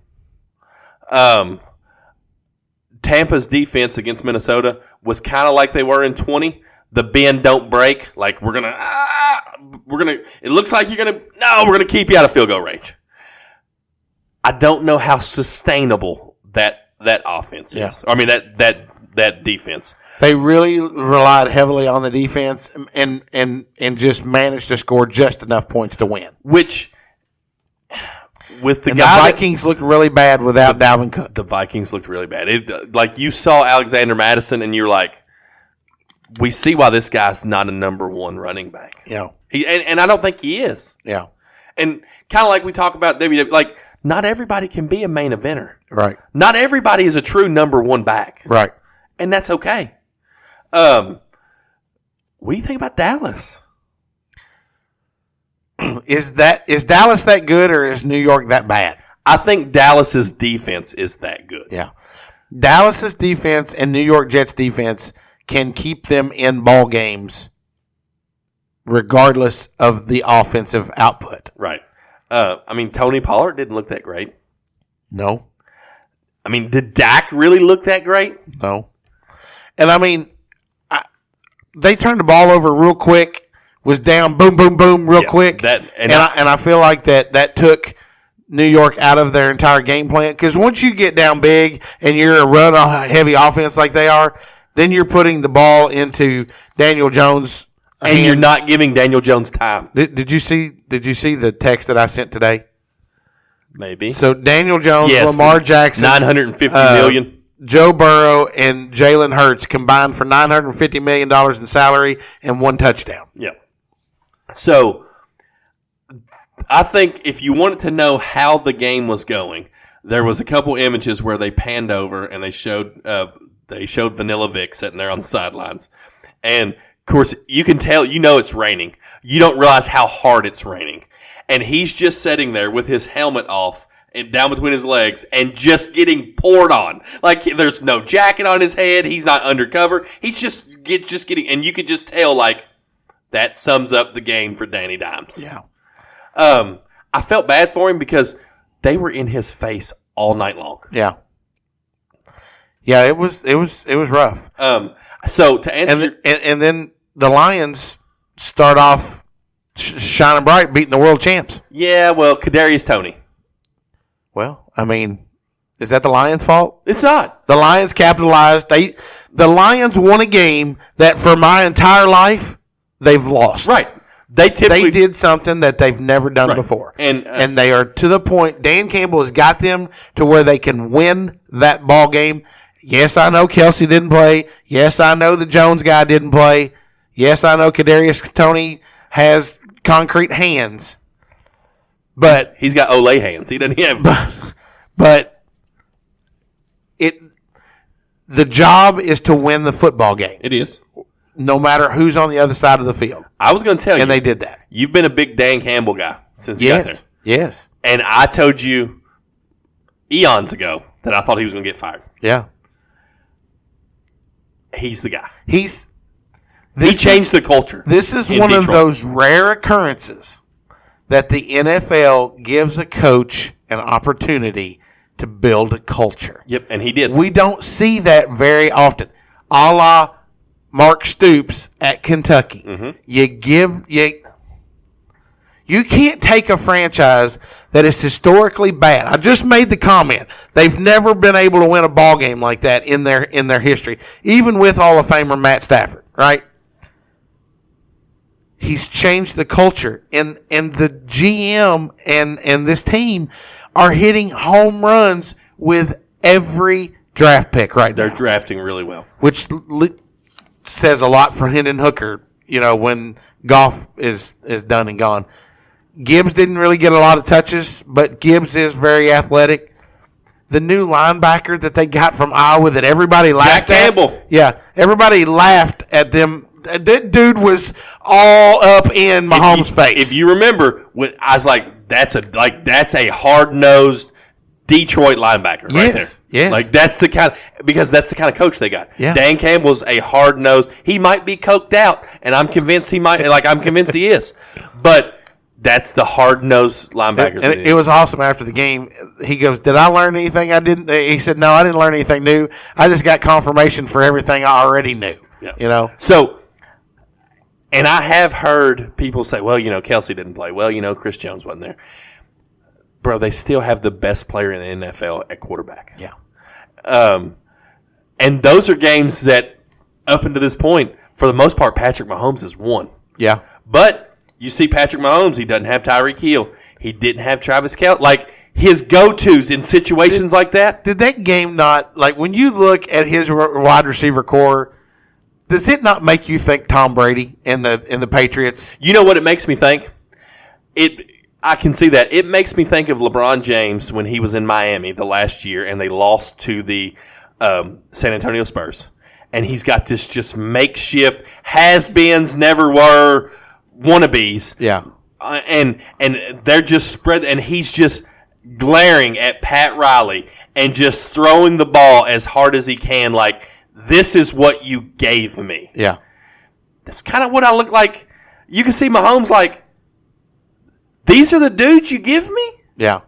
Tampa's defense against Minnesota was kind of like they were in 20. The bend don't break. Like we're gonna. It looks like we're gonna keep you out of field goal range. I don't know how sustainable that offense is. I mean that defense. They really relied heavily on the defense and just managed to score just enough points to win. Which. With the Vikings looked really bad without Dalvin Cook. The Vikings looked really bad. Like you saw Alexander Madison, and you're like, we see why this guy's not a number one running back. Yeah, and I don't think he is. Yeah, and kind of like we talk about WWE, like not everybody can be a main eventer. Right. Not everybody is a true number one back. Right. And that's okay. What do you think about Dallas? Is Dallas that good or is New York that bad? I think Dallas's defense is that good. Yeah. Dallas's defense and New York Jets defense can keep them in ball games regardless of the offensive output. Right. Tony Pollard didn't look that great. No. Did Dak really look that great? No. And they turned the ball over real quick, was down, boom, boom, boom, real quick. I feel like that took New York out of their entire game plan. Because once you get down big and you're a run-heavy offense like they are, then you're putting the ball into Daniel Jones' and you're not giving Daniel Jones time. Did you see the text that I sent today? Maybe. So Daniel Jones, Lamar Jackson, $950 million. Joe Burrow and Jalen Hurts combined for $950 million in salary and 1 touchdown. Yeah. So I think if you wanted to know how the game was going, there was a couple images where they panned over and they showed Vanilla Vic sitting there on the sidelines. And, of course, you can tell, it's raining. You don't realize how hard it's raining. And he's just sitting there with his helmet off and down between his legs and just getting poured on. Like, there's no jacket on his head. He's not undercover. He's just getting, and you could just tell, like, that sums up the game for Danny Dimes. Yeah. I felt bad for him because they were in his face all night long. Yeah. Yeah, it was rough. So to answer, and then the Lions start off shining bright, beating the world champs. Yeah, well, Kadarius Toney. Well, is that the Lions' fault? It's not. The Lions capitalized. The Lions won a game that for my entire life they've lost. Right. They did something that they've never done before. And they are to the point. Dan Campbell has got them to where they can win that ball game. Yes, I know Kelsey didn't play. Yes, I know the Jones guy didn't play. Yes, I know Kadarius Toney has concrete hands. But he's got Olay hands. He doesn't have. But the job is to win the football game. It is. No matter who's on the other side of the field. I was going to tell you. And they did that. You've been a big Dan Campbell guy since he got there. Yes. And I told you eons ago that I thought he was going to get fired. Yeah. He's the guy. He changed the culture. This is one of those rare occurrences that the NFL gives a coach an opportunity to build a culture. Yep, and he did. We don't see that very often. A la Mark Stoops at Kentucky. Mm-hmm. You can't take a franchise that is historically bad. I just made the comment. They've never been able to win a ball game like that in their history, even with Hall of Famer Matt Stafford, right? He's changed the culture, and the GM and this team are hitting home runs with every draft pick right now. They're drafting really well. Which says a lot for Hendon Hooker, when Goff is done and gone. Gibbs didn't really get a lot of touches, but Gibbs is very athletic. The new linebacker that they got from Iowa that everybody laughed Jack Campbell. Yeah, everybody laughed at them. That dude was all up in Mahomes' face. If you remember, I was like, that's a hard-nosed Detroit linebacker right there. Yes. Like that's the kind of coach they got. Yeah. Dan Campbell's a hard-nosed. He might be coked out, and I'm convinced he is. But that's the hard-nosed linebackers. And it was awesome after the game. He goes, "Did I learn anything I didn't?" He said, "No, I didn't learn anything new. I just got confirmation for everything I already knew." Yeah. So, and I have heard people say, "Well, Kelsey didn't play. Well, Chris Jones wasn't there." Bro, they still have the best player in the NFL at quarterback. Yeah. And those are games that, up until this point, for the most part, Patrick Mahomes has won. Yeah. But you see Patrick Mahomes, he doesn't have Tyreek Hill. He didn't have Travis Kelce. Like, his go-tos in situations like that. Did that game not, when you look at his wide receiver core, does it not make you think Tom Brady and the Patriots? You know what it makes me think? I can see that. It makes me think of LeBron James when he was in Miami the last year and they lost to the San Antonio Spurs. And he's got this just makeshift has-beens, never were, wannabes. Yeah. And they're just spread, and he's just glaring at Pat Riley and just throwing the ball as hard as he can like, this is what you gave me. Yeah. That's kind of what I look like. You can see Mahomes like, these are the dudes you give me? Yeah.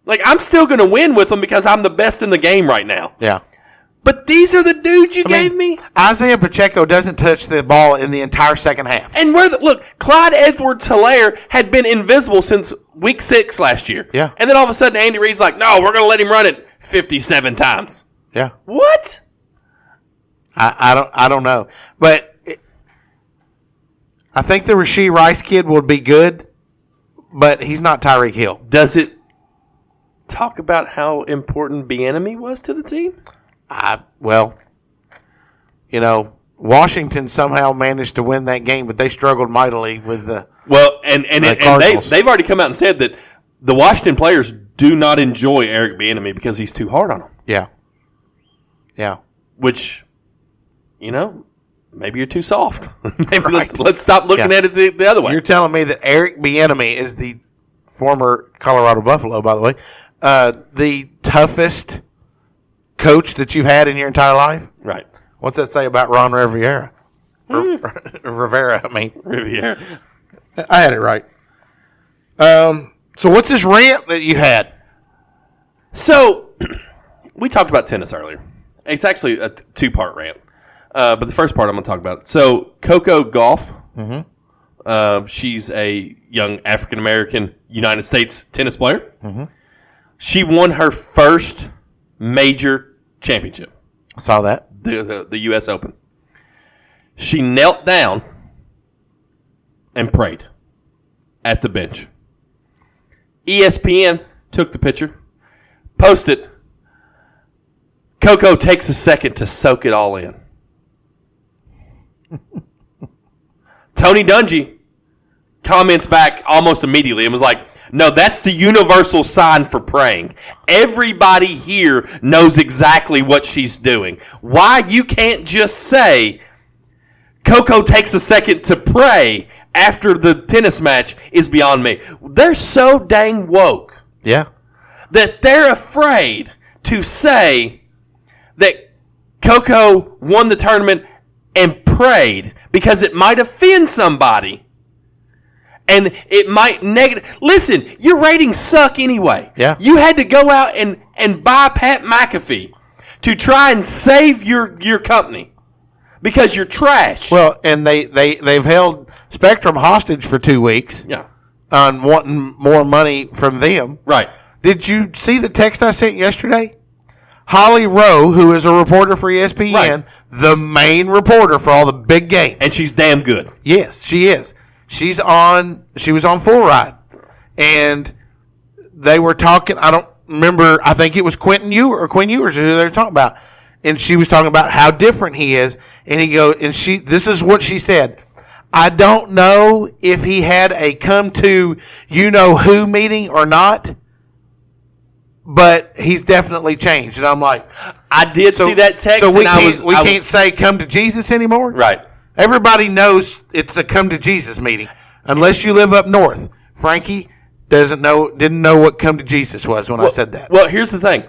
Like, I'm still going to win with them because I'm the best in the game right now. Yeah. But these are the dudes you gave me? Isaiah Pacheco doesn't touch the ball in the entire second half. And look, Clyde Edwards-Helaire had been invisible since week 6 last year. Yeah. And then all of a sudden Andy Reid's like, no, we're going to let him run it 57 times. Yeah. What? I don't know. But I think the Rashee Rice kid would be good, but he's not Tyreek Hill. Does it talk about how important Bieniemy was to the team? Washington somehow managed to win that game, but they struggled mightily with the they've already come out and said that the Washington players do not enjoy Eric Bieniemy because he's too hard on them. Yeah. Yeah. Which, maybe you're too soft. Maybe let's stop looking at it the other way. You're telling me that Eric Bieniemy is the former Colorado Buffalo, by the way, the toughest coach that you've had in your entire life? Right. What's that say about Ron Rivera? Rivera, I mean. Riviera. I had it right. So what's this rant that you had? So, we talked about tennis earlier. It's actually a 2-part rant. But the first part I'm going to talk about. So, Coco Gauff. Mm-hmm. She's a young African-American United States tennis player. Mm-hmm. She won her first major championship. I saw that. The U.S. Open. She knelt down and prayed at the bench. ESPN took the picture, posted. Coco takes a second to soak it all in. Tony Dungy comments back almost immediately and was like, no, that's the universal sign for praying. Everybody here knows exactly what she's doing. Why you can't just say Coco takes a second to pray after the tennis match is beyond me. They're so dang woke. Yeah. That they're afraid to say that Coco won the tournament and prayed because it might offend somebody. And it might negative. Listen, your ratings suck anyway. Yeah. You had to go out and buy Pat McAfee to try and save your company because you're trash. Well, and they've held Spectrum hostage for 2 weeks. Yeah. On wanting more money from them. Right. Did you see the text I sent yesterday? Holly Rowe, who is a reporter for ESPN, Right. the main reporter for all the big games. And she's damn good. Yes, she is. She was on Full Ride. And they were talking, I don't remember, I think it was Quinn Ewers who they were talking about. And she was talking about how different he is. And this is what she said. I don't know if he had a come to you-know-who meeting or not, but he's definitely changed. And I'm like, I did see that text. So we and can't say come to Jesus anymore? Right. Everybody knows it's a come to Jesus meeting, unless you live up north. Frankie didn't know what come to Jesus was when I said that. Well, here's the thing.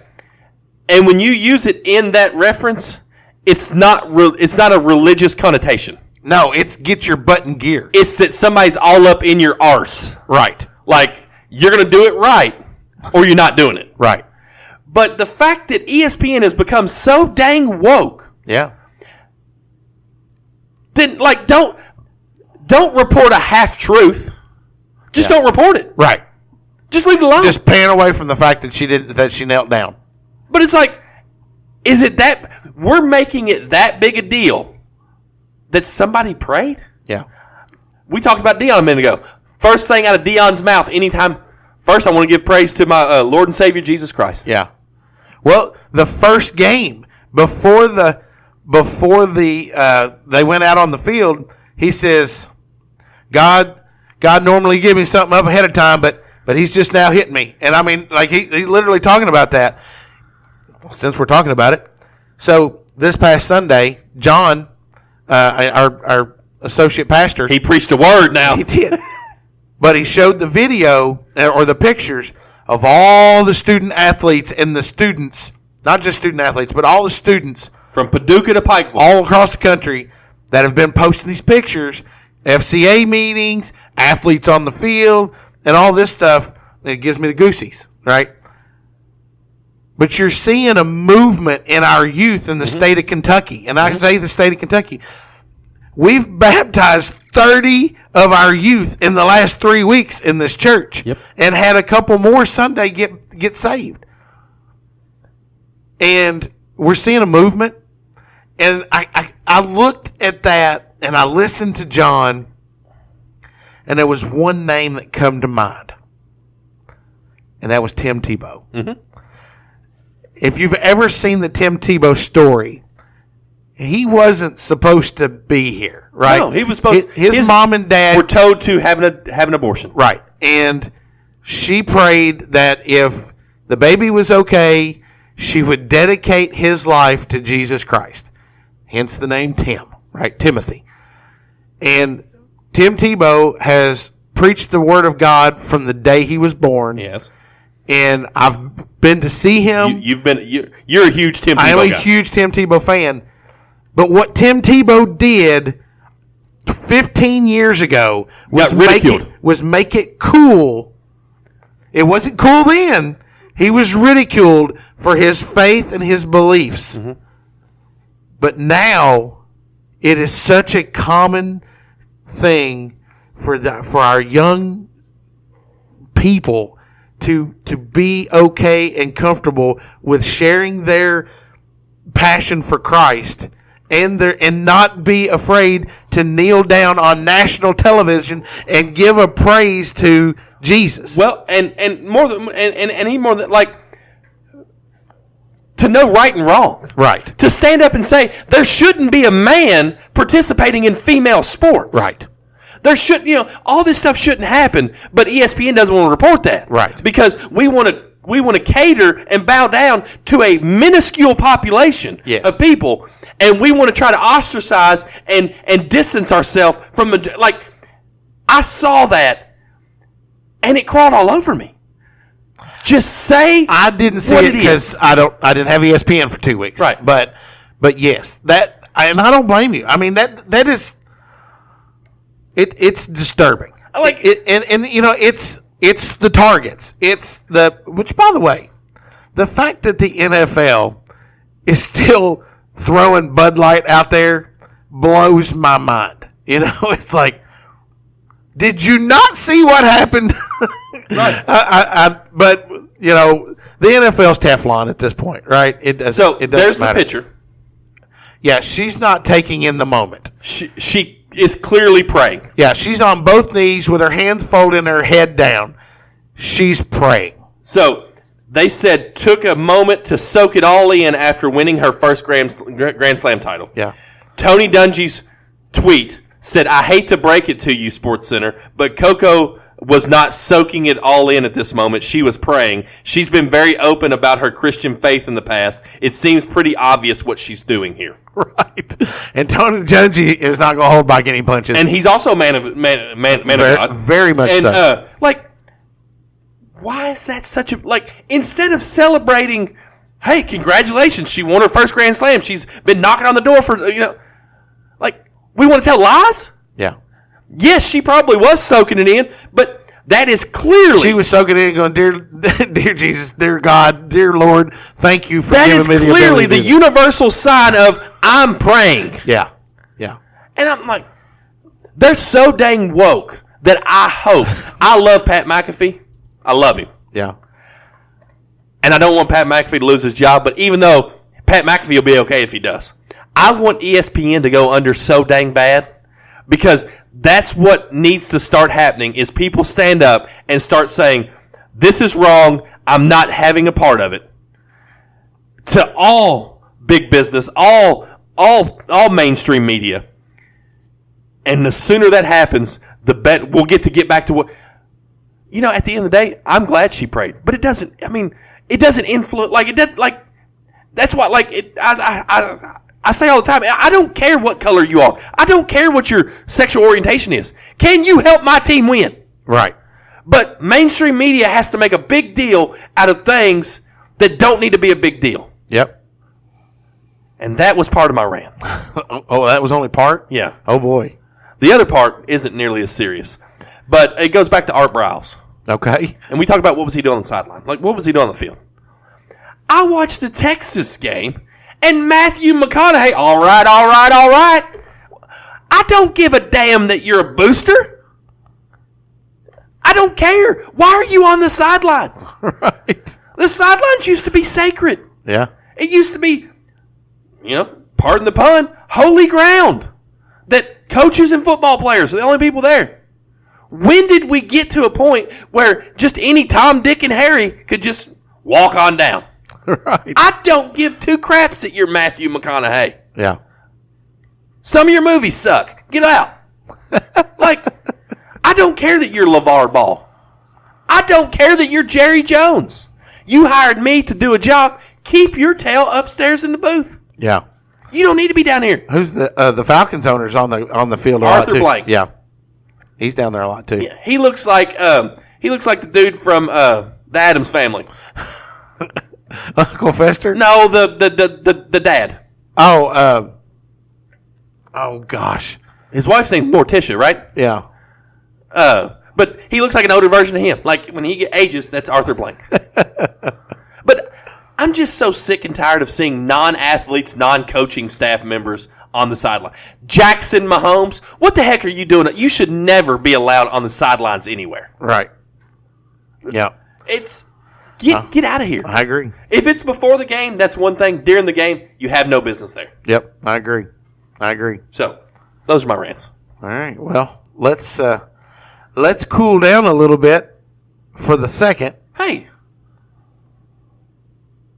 And when you use it in that reference, it's not a religious connotation. No, it's get your butt in gear. It's that somebody's all up in your arse. Right. Like, you're going to do it right, or you're not doing it. Right. But the fact that ESPN has become so dang woke. Yeah. Then, like, don't report a half-truth. Just don't report it. Right. Just leave it alone. Just pan away from the fact that she knelt down. But it's like, is it that we're making it that big a deal that somebody prayed? Yeah. We talked about Dion a minute ago. First thing out of Dion's mouth anytime. First, I want to give praise to my Lord and Savior Jesus Christ. Yeah. Well, the first game before they went out on the field, he says, God normally give me something up ahead of time, but but he's just now hitting me. And I mean, like he's literally talking about that. Since we're talking about it, so this past Sunday, John, our associate pastor, He preached a word now. he did, but he showed the video or the pictures of all the student athletes and the students, not just student athletes, but all the students From Paducah to Pikeville. all across the country that have been posting these pictures, FCA meetings, athletes on the field, and all this stuff. It gives me the goosies, right? But you're seeing a movement in our youth in the state of Kentucky. And I say the state of Kentucky. We've baptized 30 of our youth in the last 3 weeks in this church. Yep. And had a couple more Sunday get saved. And we're seeing a movement. And I looked at that and I listened to John. And there was one name that come to mind. And that was Tim Tebow. Mm-hmm. If you've ever seen the Tim Tebow story, he wasn't supposed to be here, right? No, he was supposed. His mom and dad were told to have an abortion, right? And she prayed that if the baby was okay, she would dedicate his life to Jesus Christ. Hence the name Tim, right? Timothy. And Tim Tebow has preached the word of God from the day he was born. Yes. And I've been to see him. You're a huge Tim Tebow I am a guy. huge Tim Tebow fan. But what Tim Tebow did 15 years ago was make it cool. It wasn't cool then. He was ridiculed for his faith and his beliefs. Mm-hmm. But now it is such a common thing for our young people to be okay and comfortable with sharing their passion for Christ and not be afraid to kneel down on national television and give a praise to Jesus. Well, and he more than like to know right and wrong. Right. To stand up and say there shouldn't be a man participating in female sports. Right. There should, all this stuff shouldn't happen, but ESPN doesn't want to report that. Right. Because we want to cater and bow down to a minuscule population of people, and we want to try to ostracize and distance ourselves from I saw that, and it crawled all over me. Just say I didn't see it because I didn't have ESPN for 2 weeks. Right. But yes, and I don't blame you. I mean that is. It's disturbing. It's the targets. Which, by the way, the fact that the NFL is still throwing Bud Light out there blows my mind. It's like, did you not see what happened? Right. But the NFL's Teflon at this point, right? It doesn't there's matter. The picture. Yeah, she's not taking in the moment. She is clearly praying. Yeah, she's on both knees with her hands folded and her head down. She's praying. So they said took a moment to soak it all in after winning her first Grand Slam title. Yeah. Tony Dungy's tweet said, "I hate to break it to you, SportsCenter, but Coco was not soaking it all in at this moment. She was praying. She's been very open about her Christian faith in the past. It seems pretty obvious what she's doing here." Right. And Tony Dungy is not going to hold back any punches. And he's also a man of God. Very much and, so. Why is that such a... instead of celebrating, hey, congratulations, she won her first Grand Slam. She's been knocking on the door for, we want to tell lies? Yeah. Yes, she probably was soaking it in, but that is clearly... She was soaking it in going, dear Jesus, dear God, dear Lord, thank you for giving me the ability to do that. That is clearly the universal sign of, I'm praying. Yeah, yeah. And I'm like, they're so dang woke that I love Pat McAfee. I love him. Yeah. And I don't want Pat McAfee to lose his job, but even though Pat McAfee will be okay if he does, I want ESPN to go under so dang bad, because that's what needs to start happening is people stand up and start saying, this is wrong, I'm not having a part of it. To all big business, all mainstream media. And the sooner that happens, the better we'll get back to what at the end of the day, I'm glad she prayed. But it doesn't, it doesn't influence, like, it doesn't, like, that's why, like, I say all the time, I don't care what color you are. I don't care what your sexual orientation is. Can you help my team win? Right. But mainstream media has to make a big deal out of things that don't need to be a big deal. Yep. And that was part of my rant. Oh, that was only part? Yeah. Oh, boy. The other part isn't nearly as serious. But it goes back to Art Briles. Okay. And we talked about what was he doing on the sideline. Like, what was he doing on the field? I watched the Texas game, and Matthew McConaughey, all right. I don't give a damn that you're a booster. I don't care. Why are you on the sidelines? Right. The sidelines used to be sacred. Yeah. It used to be, pardon the pun, holy ground that coaches and football players are the only people there. When did we get to a point where just any Tom, Dick, and Harry could just walk on down? Right. I don't give two craps that you're Matthew McConaughey. Yeah. Some of your movies suck. Get out. Like, I don't care that you're LeVar Ball. I don't care that you're Jerry Jones. You hired me to do a job. Keep your tail upstairs in the booth. Yeah. You don't need to be down here. Who's the Falcons owner's on the field a lot Arthur too? Blank. Yeah. He's down there a lot too. Yeah, he looks like the dude from the Addams Family. Uncle Fester? No, the dad. Oh, oh gosh. His wife's named Morticia, right? Yeah. But he looks like an older version of him. Like when he ages, that's Arthur Blank. But I'm just so sick and tired of seeing non-athletes, non-coaching staff members on the sideline. Jackson Mahomes, what the heck are you doing? You should never be allowed on the sidelines anywhere. Right. Yeah. It's get out of here. I agree. If it's before the game, that's one thing. During the game, you have no business there. Yep. I agree. So, those are my rants. All right. Well, let's cool down a little bit for the second. Hey,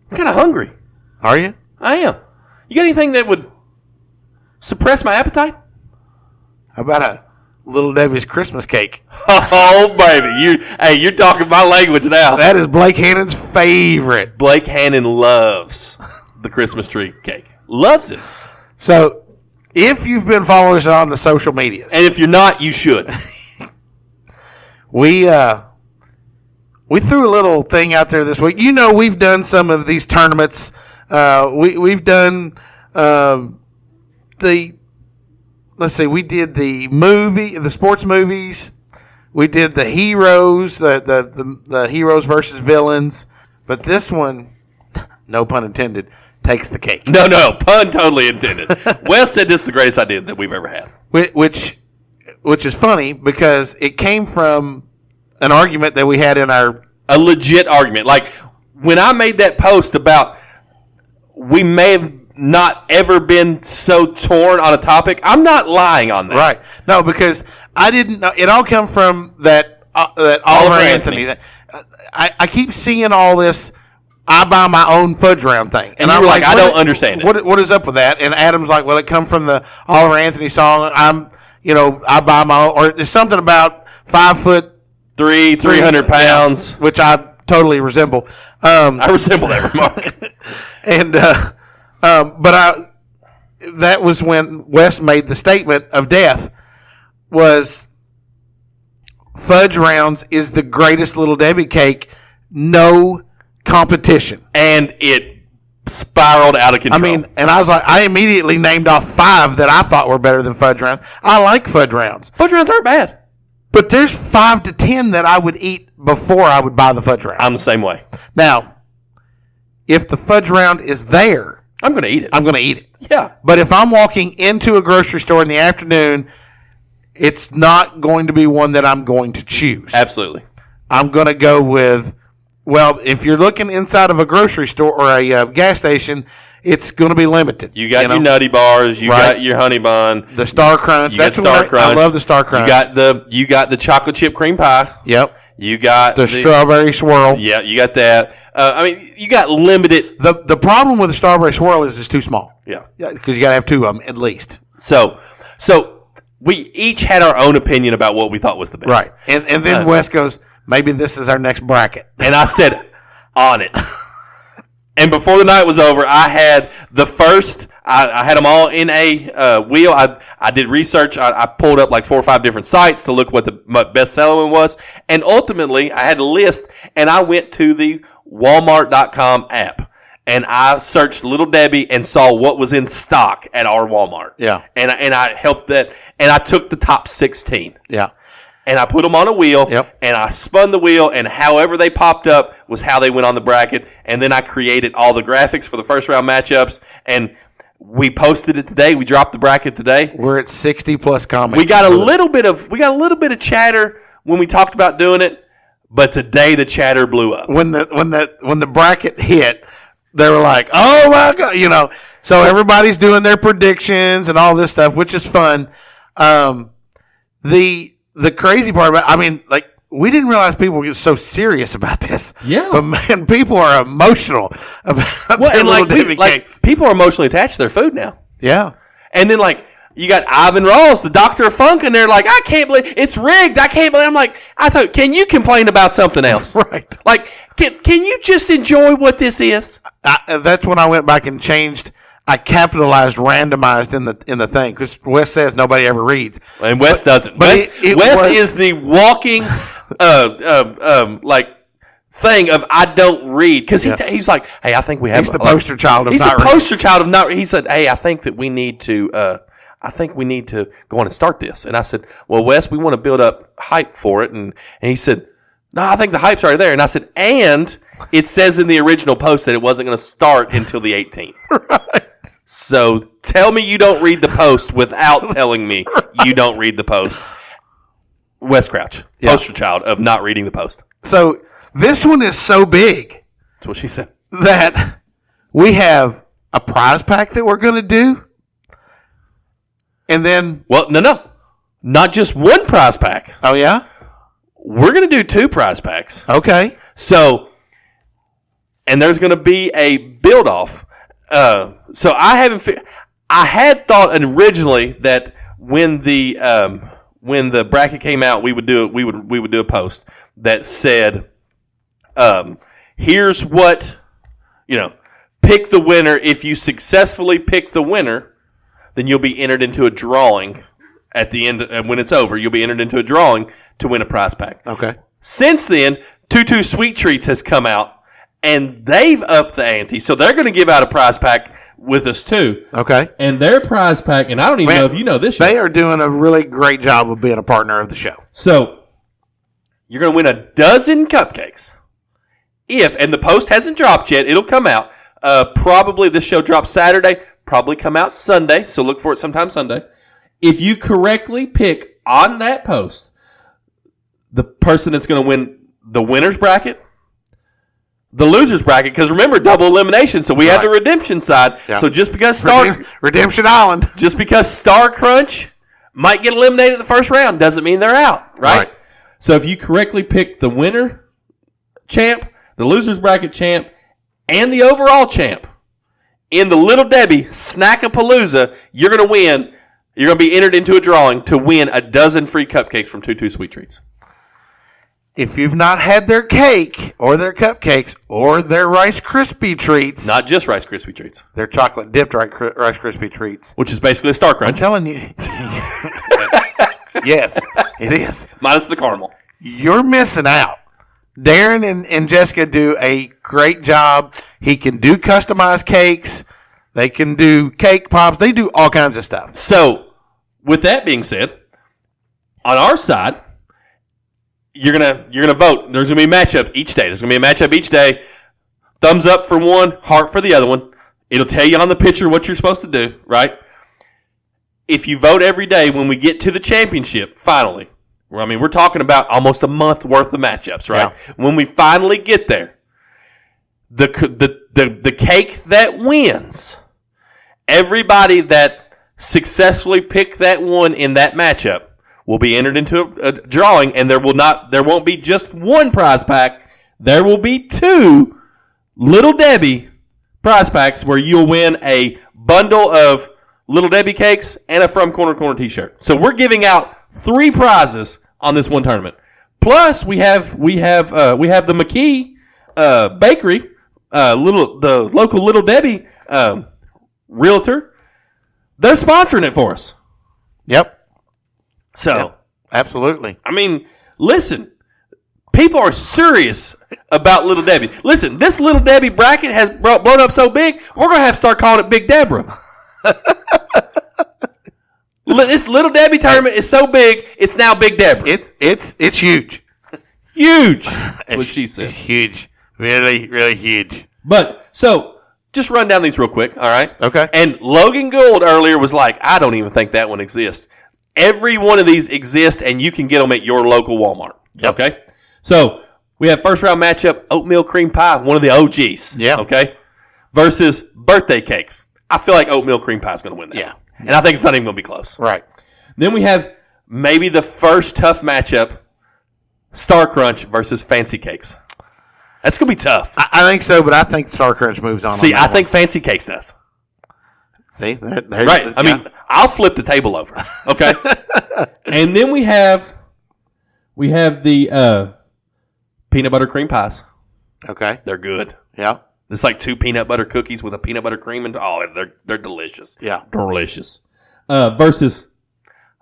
I'm kind of hungry. Are you? I am. You got anything that would suppress my appetite? How about a Little Debbie's Christmas cake? Oh, baby. You're talking my language now. That is Blake Hannon's favorite. Blake Hannon loves the Christmas tree cake. Loves it. So, if you've been following us on the social medias. And if you're not, you should. We threw a little thing out there this week. We've done some of these tournaments. We've done we did the sports movies. We did the heroes, the heroes versus villains. But this one, no pun intended, takes the cake. No, pun totally intended. Wes said this is the greatest idea that we've ever had. Which is funny because it came from an argument that we had in a legit argument. Like when I made that post about we may have not ever been so torn on a topic, I'm not lying on that. Right. No, because I didn't know. It all come from that Oliver Anthony. I keep seeing all this. I buy my own fudge round thing, and I'm like, I don't understand it. What is up with that? And Adam's like, well, it come from the Oliver Anthony song. I buy my own, or it's something about 5'3", 300 pounds, which I totally resemble. I resemble that remark. And but that was when Wes made the statement of death. Was fudge rounds is the greatest Little Debbie cake, no competition, and it spiraled out of control. And I was like, I immediately named off 5 that I thought were better than fudge rounds. I like fudge rounds. Fudge rounds aren't bad, but there's 5 to 10 that I would eat before I would buy the fudge round. I'm the same way. Now, if the fudge round is there, I'm going to eat it. I'm going to eat it. Yeah. But if I'm walking into a grocery store in the afternoon, it's not going to be one that I'm going to choose. Absolutely. I'm going to go with, well, if you're looking inside of a grocery store or a gas station, it's going to be limited. You got your Nutty Bars. You got your Honey Bun. The Star Crunch. That's Star Crunch. I love the Star Crunch. You got the chocolate chip cream pie. Yep. You got the strawberry swirl. Yeah, you got that. You got limited. The problem with the strawberry swirl is it's too small. Yeah. Because you got to have 2 of them at least. So we each had our own opinion about what we thought was the best. Right. And then Wes goes, maybe this is our next bracket. And I said, on it. And before the night was over, I had the first. I had them all in a wheel. I did research. I pulled up like 4 or 5 different sites to look what the best selling one was. And ultimately, I had a list, and I went to the Walmart.com app. And I searched Little Debbie and saw what was in stock at our Walmart. Yeah. And I helped that. And I took the top 16. Yeah. And I put them on a wheel, Yep. and I spun the wheel, and however they popped up was how they went on the bracket. And then I created all the graphics for the first round matchups, and we posted it today. We dropped the bracket today. We're at 60 plus comments. We got a little bit of chatter when we talked about doing it, but today the chatter blew up. When the bracket hit, they were like, "Oh my God!" You know. So everybody's doing their predictions and all this stuff, which is fun. The crazy part about, I mean, like, we didn't realize people would get so serious about this. Yeah. But man, people are emotional about their And Little Debbie cakes. people are emotionally attached to their food now. Yeah. And then, like, you got Ivan Ross, the Doctor of Funk, and they're like, I can't believe it's rigged. I can't believe. I'm like, I thought, can you complain about something else? Right. Like, can you just enjoy what this is? That's when I went back and changed. I capitalized randomized in the thing because Wes says nobody ever reads, and Wes doesn't. But Wes is the walking like thing of I don't read because he's like, hey, I think we have. He's the poster child of he's not the reading. poster child of not. He said, hey, I think that we need to. I think we need to go on and start this. And I said, well, Wes, we want to build up hype for it. And he said, no, I think the hype's already there. And I said, and it says in the original post that it wasn't going to start until the 18th. Right. So tell me you don't read the post without telling me you don't read the post. Wes Crouch, poster child of not reading the post. So this one is so big. That's what she said. That we have a prize pack that we're going to do. And then... Well, no. Not just one prize pack. Oh, yeah? We're going to do 2 prize packs. Okay. So, and there's going to be a build-off. So I haven't. I had thought originally that when the bracket came out, we would do a post that said, "Here's what, pick the winner. If you successfully pick the winner, then you'll be entered into a drawing at the end. When it's over, you'll be entered into a drawing to win a prize pack." Okay. Since then, Tutu Sweet Treats has come out. And they've upped the ante, so they're going to give out a prize pack with us too. Okay. And their prize pack, and I don't even know if you know this yet. They are doing a really great job of being a partner of the show. So you're going to win a dozen cupcakes. And the post hasn't dropped yet, it'll come out. Probably this show drops Saturday, probably come out Sunday, so look for it sometime Sunday. If you correctly pick on that post the person that's going to win the winner's bracket, the loser's bracket, because remember, double elimination, so we have the redemption side. Yeah. So just because Redemption Island. Just because Star Crunch might get eliminated in the first round doesn't mean they're out, right? So if you correctly pick the winner champ, the loser's bracket champ, and the overall champ in the Little Debbie Snackapalooza, you're going to win. You're going to be entered into a drawing to win a dozen free cupcakes from Tutu Sweet Treats. If you've not had their cake or their cupcakes or their Rice Krispie treats. Not just Rice Krispie treats. Their chocolate dipped Rice Krispie treats. Which is basically a Star Crunch. I'm telling you. Yes, it is. Minus the caramel. You're missing out. Darren and Jessica do a great job. He can do customized cakes. They can do cake pops. They do all kinds of stuff. So, with that being said, on our side, you're gonna vote. There's gonna be a matchup each day. There's gonna be a matchup each day. Thumbs up for one, heart for the other one. It'll tell you on the picture what you're supposed to do, right? If you vote every day, when we get to the championship, finally, we're talking about almost a month worth of matchups, right? Yeah. When we finally get there, the cake that wins, everybody that successfully picked that one in that matchup will be entered into a drawing, and there won't be just one prize pack. There will be 2 Little Debbie prize packs where you'll win a bundle of Little Debbie cakes and a From Corner2Corner t-shirt. So we're giving out 3 prizes on this one tournament. Plus, we have the McKee Bakery, the local Little Debbie realtor. They're sponsoring it for us. Yep. So, Yep. Absolutely. I mean, listen, people are serious about Little Debbie. Listen, this Little Debbie bracket has blown up so big, we're going to have to start calling it Big Deborah. This Little Debbie tournament is so big, it's now Big Deborah. It's huge. Huge. That's what she said. It's huge. Really, really huge. But, so, just run down these real quick, all right? Okay. And Logan Gould earlier was like, I don't even think that one exists. Every one of these exists, and you can get them at your local Walmart. Yep. Okay? So, we have first round matchup, oatmeal cream pie, one of the OGs. Yeah. Okay? Versus birthday cakes. I feel like oatmeal cream pie is going to win that. Yeah. And I think it's not even going to be close. Right. Then we have maybe the first tough matchup, Star Crunch versus Fancy Cakes. That's going to be tough. I think so, but I think Star Crunch moves on. See, I think Fancy Cakes does. See? There's Right. I mean, I'll flip the table over. Okay? And then we have the peanut butter cream pies. Okay. They're good. Yeah. It's like 2 peanut butter cookies with a peanut butter cream, and they're delicious. Yeah. Delicious. Versus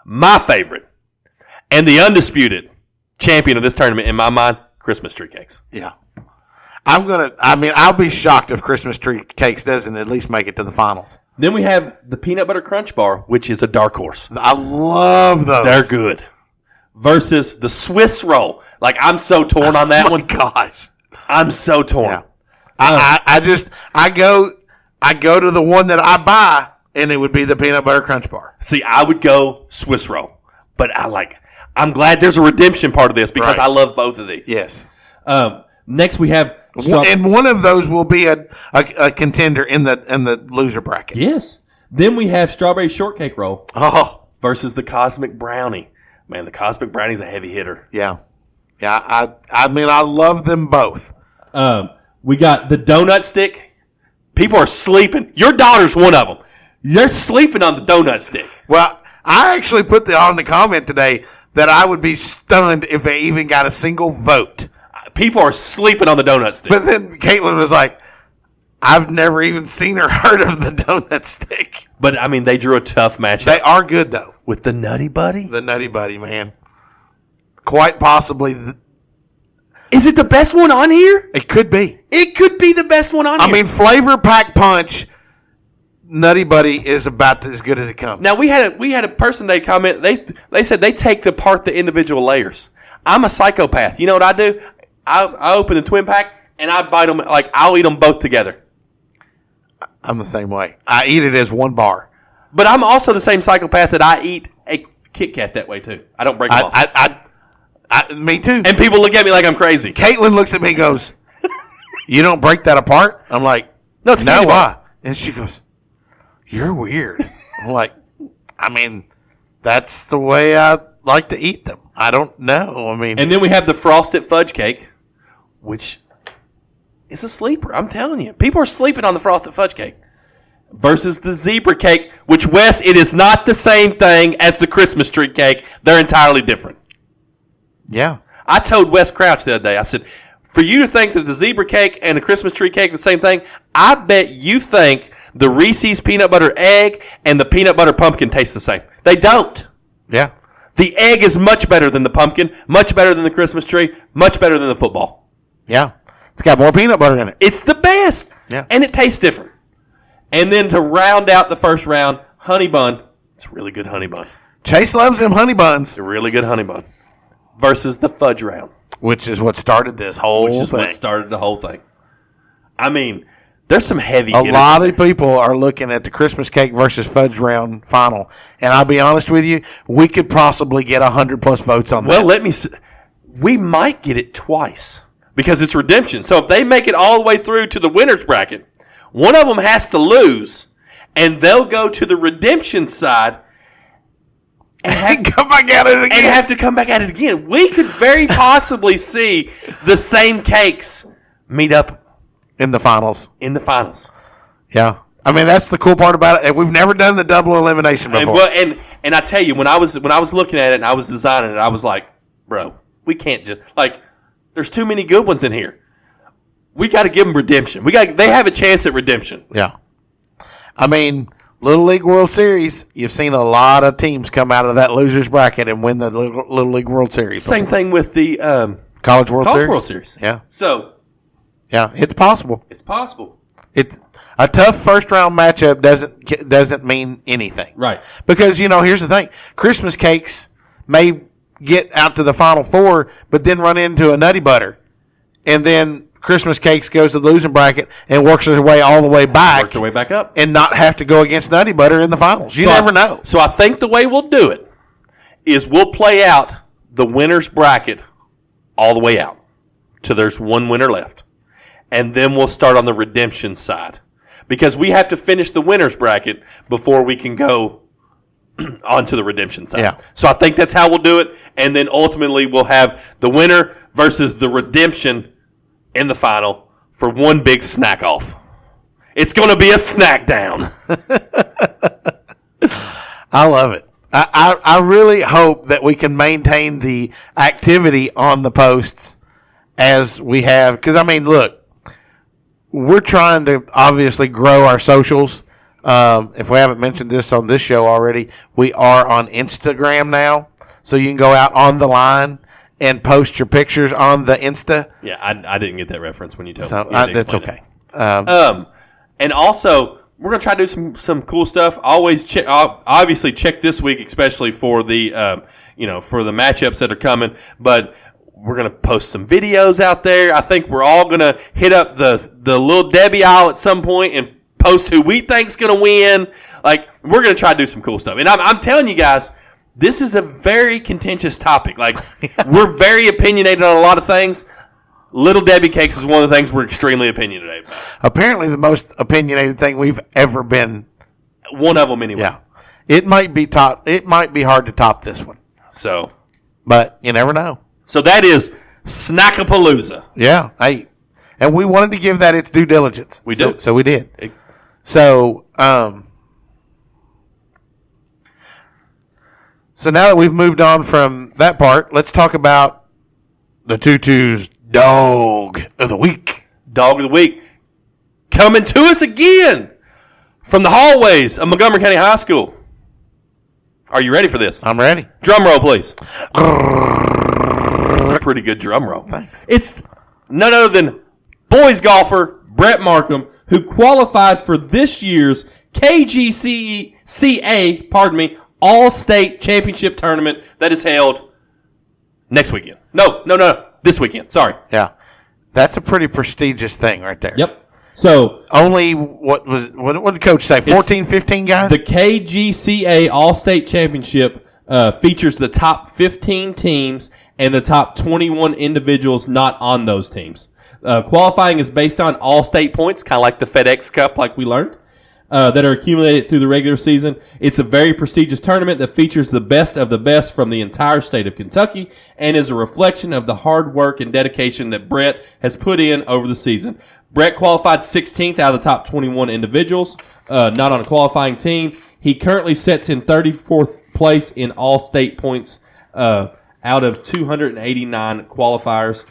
my favorite and the undisputed champion of this tournament in my mind, Christmas tree cakes. Yeah. I'll be shocked if Christmas tree cakes doesn't at least make it to the finals. Then we have the peanut butter crunch bar, which is a dark horse. I love those. They're good. Versus the Swiss roll. Like, I'm so torn on that one. Gosh. I'm so torn. Yeah. I go to the one that I buy, and it would be the peanut butter crunch bar. See, I would go Swiss roll, but I'm glad there's a redemption part of this because Right. I love both of these. Yes. Next we have And one of those will be a contender in the loser bracket. Yes. Then we have strawberry shortcake roll Oh, versus the cosmic brownie. Man, the cosmic brownie's a heavy hitter. yeah. Yeah, I love them both. We got the donut stick. People are sleeping. Your daughter's one of them. You're sleeping on the donut stick. Well, I actually put on the comment today that I would be stunned if they even got a single vote. People are sleeping on the donut stick. But then Caitlin was like, I've never even seen or heard of the donut stick. But, I mean, they drew a tough matchup. They are good, though. With the Nutty Buddy? The Nutty Buddy, man. Quite possibly. Is it the best one on here? It could be. It could be the best one on here. I mean, Flavor Pack Punch, Nutty Buddy is about as good as it comes. Now, we had a person, they comment, they said they take apart the individual layers. I'm a psychopath. You know what I do? I open the twin pack, and I bite them, like, I'll eat them both together. I'm the same way. I eat it as one bar. But I'm also the same psychopath that I eat a Kit Kat that way, too. I don't break them off. Me too. And people look at me like I'm crazy. Caitlin looks at me and goes, you don't break that apart? I'm like, no, it's no, why? And she goes, you're weird. I'm like, I mean, that's the way I like to eat them. I don't know. I mean, and then we have the frosted fudge cake, which is a sleeper. I'm telling you. People are sleeping on the frosted fudge cake. Versus the zebra cake, which, Wes, it is not the same thing as the Christmas tree cake. They're entirely different. Yeah. I told Wes Crouch the other day, I said, for you to think that the zebra cake and the Christmas tree cake are the same thing, I bet you think the Reese's peanut butter egg and the peanut butter pumpkin taste the same. They don't. Yeah. The egg is much better than the pumpkin, much better than the Christmas tree, much better than the football. Yeah. It's got more peanut butter in it. It's the best. Yeah. And it tastes different. And then to round out the first round, honey bun. It's a really good honey bun. Chase loves them honey buns. It's a really good honey bun. Versus the fudge round. Which is what started this whole thing. Which is what started the whole thing. I mean, there's some heavy hitters. A lot of people are looking at the Christmas cake versus fudge round final. And I'll be honest with you, we could possibly get 100+ votes on that. Well, let me see. We might get it twice. Because it's redemption. So if they make it all the way through to the winner's bracket, one of them has to lose, and they'll go to the redemption side and come back at it again. And have to come back at it again. We could very possibly see the same cakes meet up in the finals. Yeah. I mean, that's the cool part about it. We've never done the double elimination before. And I tell you, when I was looking at it and I was designing it, I was like, bro, We can't just there's too many good ones in here. We got to give them redemption. They have a chance at redemption. Yeah. I mean, Little League World Series, you've seen a lot of teams come out of that losers bracket and win the Little League World Series. Same thing with the College World Series. Yeah. So, yeah, it's possible. It's possible. It's a tough first round matchup doesn't mean anything. Right. Because, here's the thing. Christmas cakes may get out to the Final Four, but then run into a Nutty Butter. And then Christmas Cakes goes to the losing bracket and works their way all the way back. Work their way back up. And not have to go against Nutty Butter in the finals. You never know. So I think the way we'll do it is we'll play out the winner's bracket all the way out till there's one winner left. And then we'll start on the redemption side. Because we have to finish the winner's bracket before we can go onto the redemption side. Yeah. So I think that's how we'll do it. And then ultimately we'll have the winner versus the redemption in the final for one big snack off. It's going to be a snack down. I love it. I really hope that we can maintain the activity on the posts as we have. Because, look, we're trying to obviously grow our socials. If we haven't mentioned this on this show already, we are on Instagram now. So you can go out on the line and post your pictures on the Insta. Yeah, I didn't get that reference when you told me. That's okay. And also, we're going to try to do some cool stuff. Obviously check this week, especially for the for the matchups that are coming. But we're going to post some videos out there. I think we're all going to hit up the Little Debbie aisle at some point and post who we think's going to win. We're going to try to do some cool stuff. And I'm telling you guys, this is a very contentious topic. We're very opinionated on a lot of things. Little Debbie cakes is one of the things we're extremely opinionated about. Apparently the most opinionated thing we've ever been. One of them anyway. Yeah. It might be hard to top this one. So. But you never know. So that is Snackapalooza. Yeah. And we wanted to give that its due diligence. We did. So we did. So now that we've moved on from that part, let's talk about the Tutu's Dog of the Week. Dog of the Week. Coming to us again from the hallways of Montgomery County High School. Are you ready for this? I'm ready. Drum roll, please. That's a pretty good drum roll. Thanks. It's none other than boys golfer Brett Markham, who qualified for this year's KGCA, All-State Championship Tournament that is held next weekend. No, this weekend. Sorry. Yeah. That's a pretty prestigious thing right there. Yep. So only what did Coach say? 14, 15 guys? The KGCA All-State Championship features the top 15 teams and the top 21 individuals not on those teams. Qualifying is based on all-state points, kind of like the FedEx Cup, like we learned, that are accumulated through the regular season. It's a very prestigious tournament that features the best of the best from the entire state of Kentucky and is a reflection of the hard work and dedication that Brett has put in over the season. Brett qualified 16th out of the top 21 individuals, not on a qualifying team. He currently sits in 34th place in all-state points out of 289 qualifiers.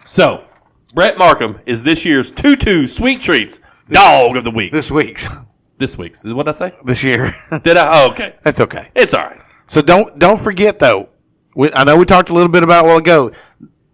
So, Brett Markham is this year's Tutu Sweet Treats Dog of the Week. This week's. What did I say? This year. Did I? Oh, okay. That's okay. It's all right. So don't forget, though. I know we talked a little bit about it a while ago.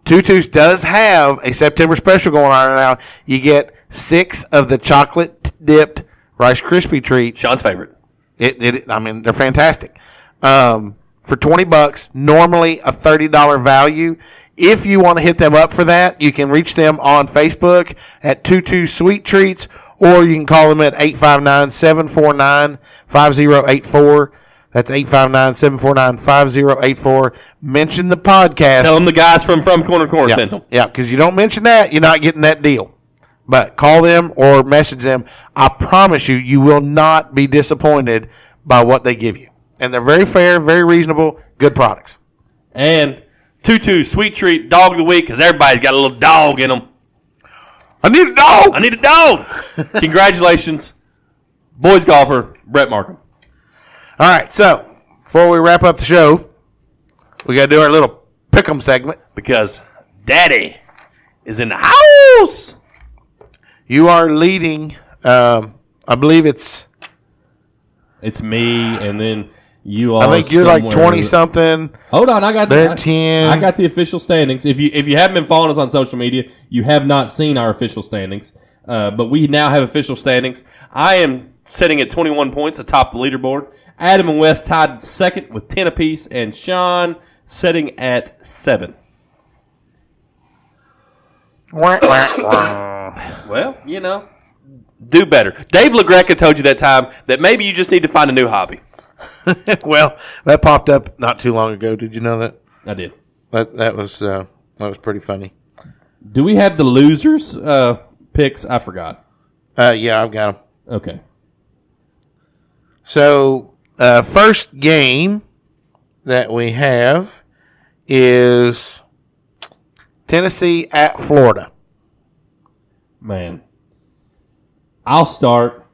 Tutu's does have a September special going on right now. You get 6 of the chocolate-dipped Rice Krispie treats. Sean's favorite. They're fantastic. For $20, normally a $30 value. If you want to hit them up for that, you can reach them on Facebook at Tutu Sweet Treats, or you can call them at 859-749-5084. That's 859-749-5084. Mention the podcast. Tell them the guys from Corner2Corner sent them. Yeah, because you don't mention that, you're not getting that deal. But call them or message them. I promise you, you will not be disappointed by what they give you. And they're very fair, very reasonable, good products. And Tutu Sweet Treat Dog of the Week, because everybody's got a little dog in them. I need a dog. I need a dog. Congratulations, boys golfer Brett Markham. All right, so before we wrap up the show, we got to do our little pick'em segment. Because Daddy is in the house. You are leading. I believe it's me, and then you are. I think you're like 20-something. Hold on, I got They're 10. I got the official standings. If you haven't been following us on social media, you have not seen our official standings. But we now have official standings. I am sitting at 21 points atop the leaderboard. Adam and Wes tied second with 10 apiece, and Sean sitting at 7. Well, Do better. Dave LaGreca told you that time that maybe you just need to find a new hobby. Well, that popped up not too long ago. Did you know that? I did. That was pretty funny. Do we have the losers picks? I forgot. Yeah, I've got them. Okay. So, first game that we have is Tennessee at Florida. Man. I'll start.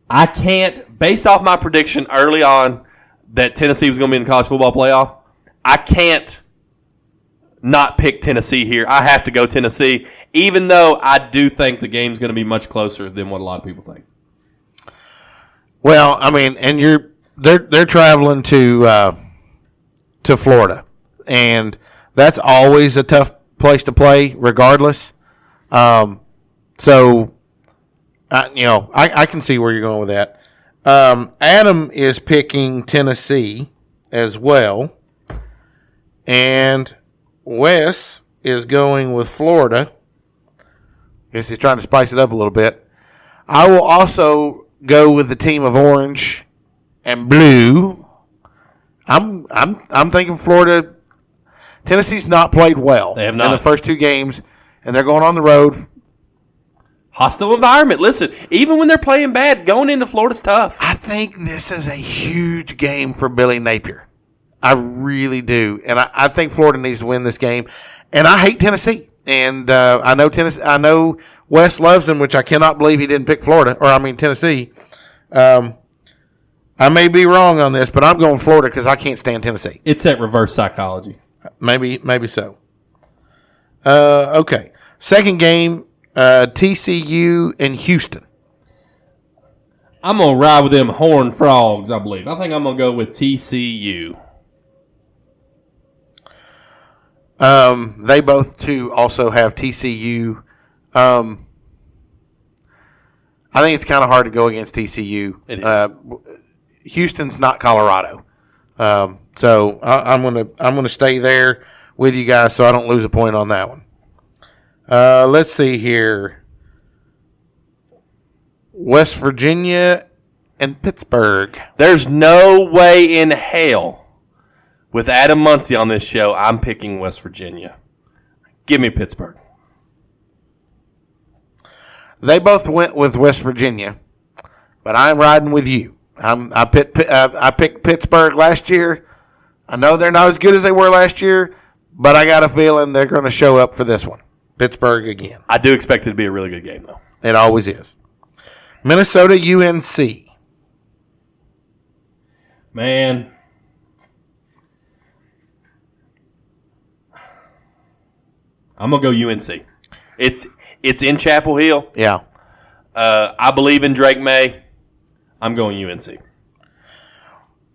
I can't, based off my prediction early on that Tennessee was going to be in the college football playoff, I can't not pick Tennessee here. I have to go Tennessee, even though I do think the game's going to be much closer than what a lot of people think. Well, I mean, and they're traveling to Florida, and that's always a tough place to play, regardless. So, I can see where you're going with that. Adam is picking Tennessee as well, and Wes is going with Florida. I guess he's trying to spice it up a little bit. I will also go with the team of orange and blue. I'm thinking Florida. Tennessee's not played well. They have not. In the first 2 games, and they're going on the road. Hostile environment. Listen, even when they're playing bad, going into Florida's tough. I think this is a huge game for Billy Napier. I really do. And I think Florida needs to win this game. And I hate Tennessee. And I know Wes loves them, which I cannot believe he didn't pick Tennessee. I may be wrong on this, but I'm going Florida because I can't stand Tennessee. It's that reverse psychology. Maybe so. Okay. Second game, TCU and Houston. I'm going to ride with them Horned Frogs, I believe. I think I'm going to go with TCU. They both, too, also have TCU. I think it's kind of hard to go against TCU. It is. Houston's not Colorado. So I'm gonna stay there with you guys so I don't lose a point on that one. Let's see here. West Virginia and Pittsburgh. There's no way in hell with Adam Muncy on this show I'm picking West Virginia. Give me Pittsburgh. They both went with West Virginia, but I'm riding with you. I picked Pittsburgh last year. I know they're not as good as they were last year, but I got a feeling they're going to show up for this one. Pittsburgh again. I do expect it to be a really good game, though. It always is. Minnesota UNC. Man. I'm going to go UNC. It's in Chapel Hill. Yeah. I believe in Drake May. I'm going UNC.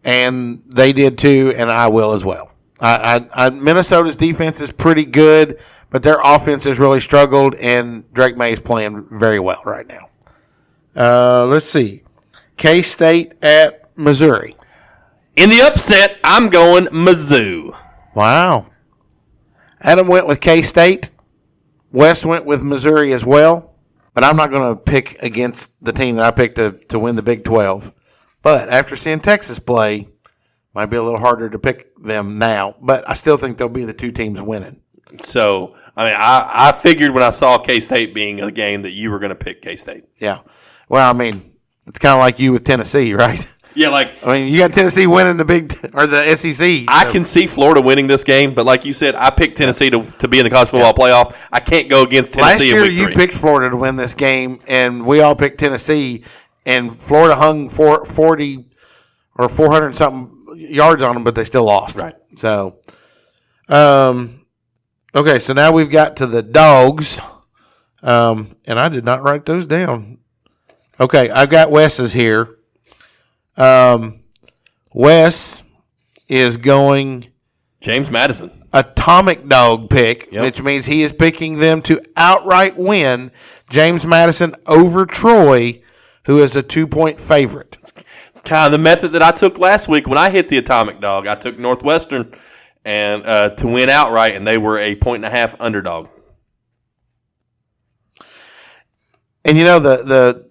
And they did too, and I will as well. Minnesota's defense is pretty good, but their offense has really struggled, and Drake May is playing very well right now. Let's see. K-State at Missouri. In the upset, I'm going Mizzou. Wow. Adam went with K-State. Wes went with Missouri as well. But I'm not going to pick against the team that I picked to win the Big 12. But after seeing Texas play, might be a little harder to pick them now. But I still think they'll be the 2 teams winning. So, I figured when I saw K-State being a game that you were going to pick K-State. Yeah. Well, it's kind of like you with Tennessee, right? Yeah, you got Tennessee winning the SEC. So. I can see Florida winning this game, but like you said, I picked Tennessee to be in the college football playoff. I can't go against Tennessee. Last year, in week 3. you picked Florida to win this game, and we all picked Tennessee, and Florida hung 40 or 400 something yards on them, but they still lost. Right. So, okay, so now we've got to the dogs, and I did not write those down. Okay, I've got Wes's here. Wes is going James Madison. Atomic dog pick, which means he is picking them to outright win James Madison over Troy, who is a 2-point favorite. Kind of the method that I took last week when I hit the Atomic Dog. I took Northwestern and to win outright, and they were a 1.5 underdog. And you know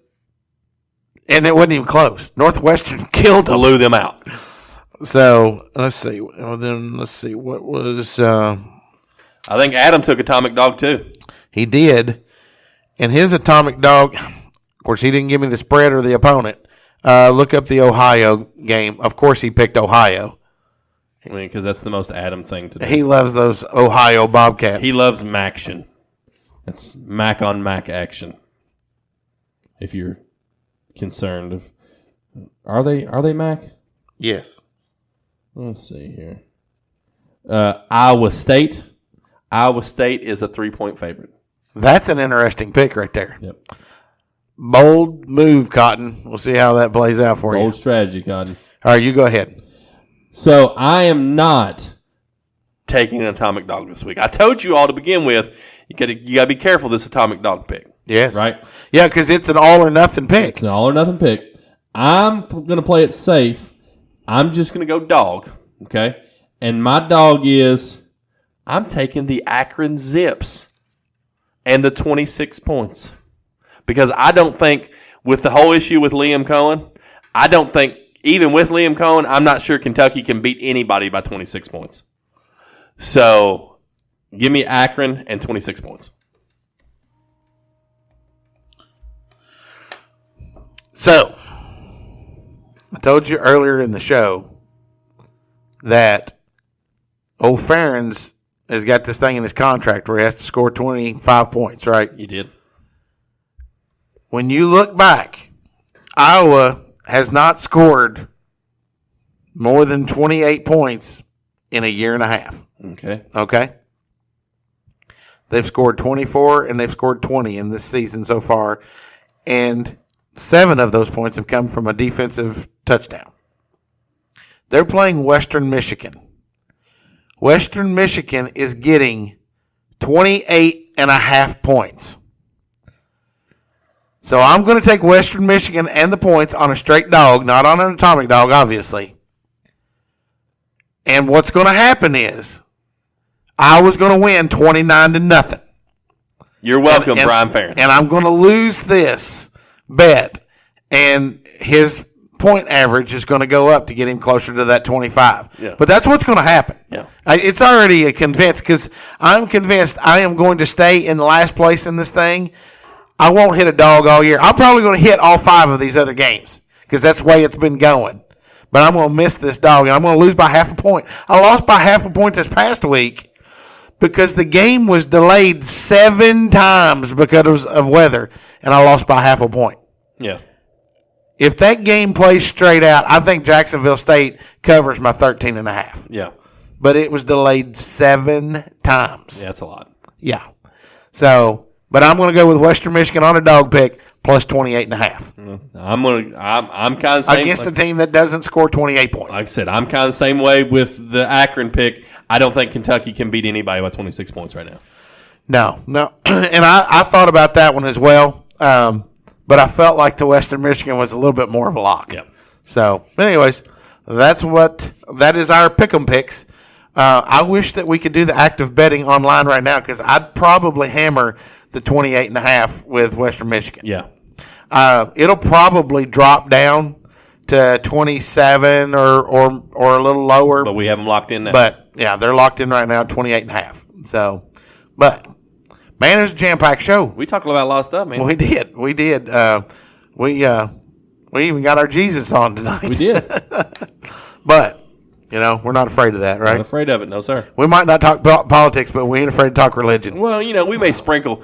and it wasn't even close. Northwestern killed them, blew them out. So let's see. Well, then let's see what was. I think Adam took Atomic Dog too. He did, and his Atomic Dog. Of course, he didn't give me the spread or the opponent. Look up the Ohio game. Of course, he picked Ohio. I mean, because that's the most Adam thing to do. He loves those Ohio Bobcats. He loves Maction. That's Mac on Mac action. If you're concerned of, are they Mac? Yes. Let's see here. Iowa State. Iowa State is a 3-point favorite. That's an interesting pick right there. Yep. Bold move, Cotton. We'll see how that plays out for you. Bold strategy, Cotton. All right, you go ahead. So I am not taking an Atomic Dog this week. I told you all to begin with, you got to be careful this Atomic Dog pick. Yes. Right? Yeah, because it's an all or nothing pick. It's an all or nothing pick. I'm going to play it safe. I'm just going to go dog, okay? And my dog is, I'm taking the Akron Zips and the 26 points. Because I don't think, with the whole issue with Liam Cohen, I don't think, even with Liam Cohen, I'm not sure Kentucky can beat anybody by 26 points. So, give me Akron and 26 points. So, I told you earlier in the show that old Ferens has got this thing in his contract where he has to score 25 points, right? You did. When you look back, Iowa has not scored more than 28 points in a year and a half. Okay? They've scored 24 and they've scored 20 in this season so far. And 7 of those points have come from a defensive touchdown. They're playing Western Michigan. Western Michigan is getting 28.5 points. So I'm going to take Western Michigan and the points on a straight dog, not on an Atomic Dog, obviously. And what's going to happen is Iowa's going to win 29-0. You're welcome, Brian Ferentz. And I'm going to lose this bet, and his point average is going to go up to get him closer to that 25. Yeah. But that's what's going to happen. Yeah. It's already a convinced, because I'm convinced I am going to stay in last place in this thing. I won't hit a dog all year. I'm probably going to hit all 5 of these other games because that's the way it's been going. But I'm going to miss this dog, and I'm going to lose by half a point. I lost by half a point this past week because the game was delayed 7 times because of weather, and I lost by half a point. Yeah. If that game plays straight out, I think Jacksonville State covers my 13.5. Yeah. But it was delayed 7 times. Yeah, that's a lot. Yeah. So, but I'm going to go with Western Michigan on a dog pick plus 28.5. I'm kind of same against a team that doesn't score 28 points. Like I said, I'm kind of the same way with the Akron pick. I don't think Kentucky can beat anybody by 26 points right now. No. And I thought about that one as well. But I felt like the Western Michigan was a little bit more of a lock. Yeah. So, anyways, that is our pick'em picks. I wish that we could do the active betting online right now because I'd probably hammer the 28.5 with Western Michigan. Yeah. It'll probably drop down to 27 or a little lower. But we have them locked in now. But, yeah, they're locked in right now, 28.5. So, but, man, it was a jam-packed show. We talked about a lot of stuff, man. Well, we did. We even got our Jesus on tonight. We did. But, we're not afraid of that, right? Not afraid of it, no, sir. We might not talk politics, but we ain't afraid to talk religion. Well, we may sprinkle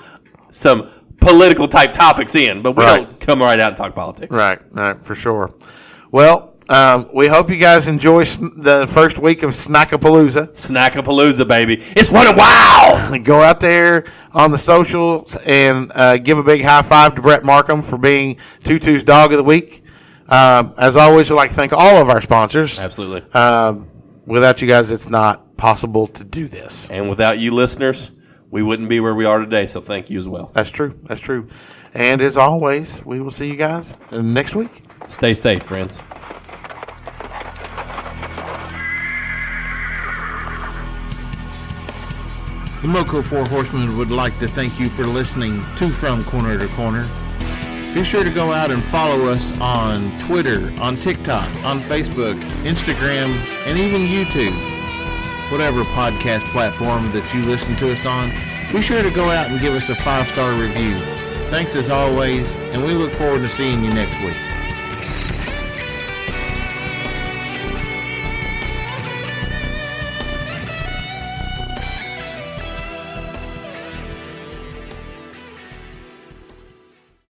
some political type topics in, but we don't come right out and talk politics. Right, for sure. Well, We hope you guys enjoy the first week of Snackapalooza. Snackapalooza, baby. It's running wild. Go out there on the socials and give a big high five to Brett Markham for being Tutu's Dog of the Week. As always, we'd like to thank all of our sponsors. Absolutely. Without you guys, it's not possible to do this. And without you listeners, we wouldn't be where we are today, so thank you as well. That's true. That's true. And as always, we will see you guys next week. Stay safe, friends. The Moco Four Horsemen would like to thank you for listening to From Corner to Corner. Be sure to go out and follow us on Twitter, on TikTok, on Facebook, Instagram, and even YouTube. Whatever podcast platform that you listen to us on, be sure to go out and give us a 5-star review. Thanks as always, and we look forward to seeing you next week.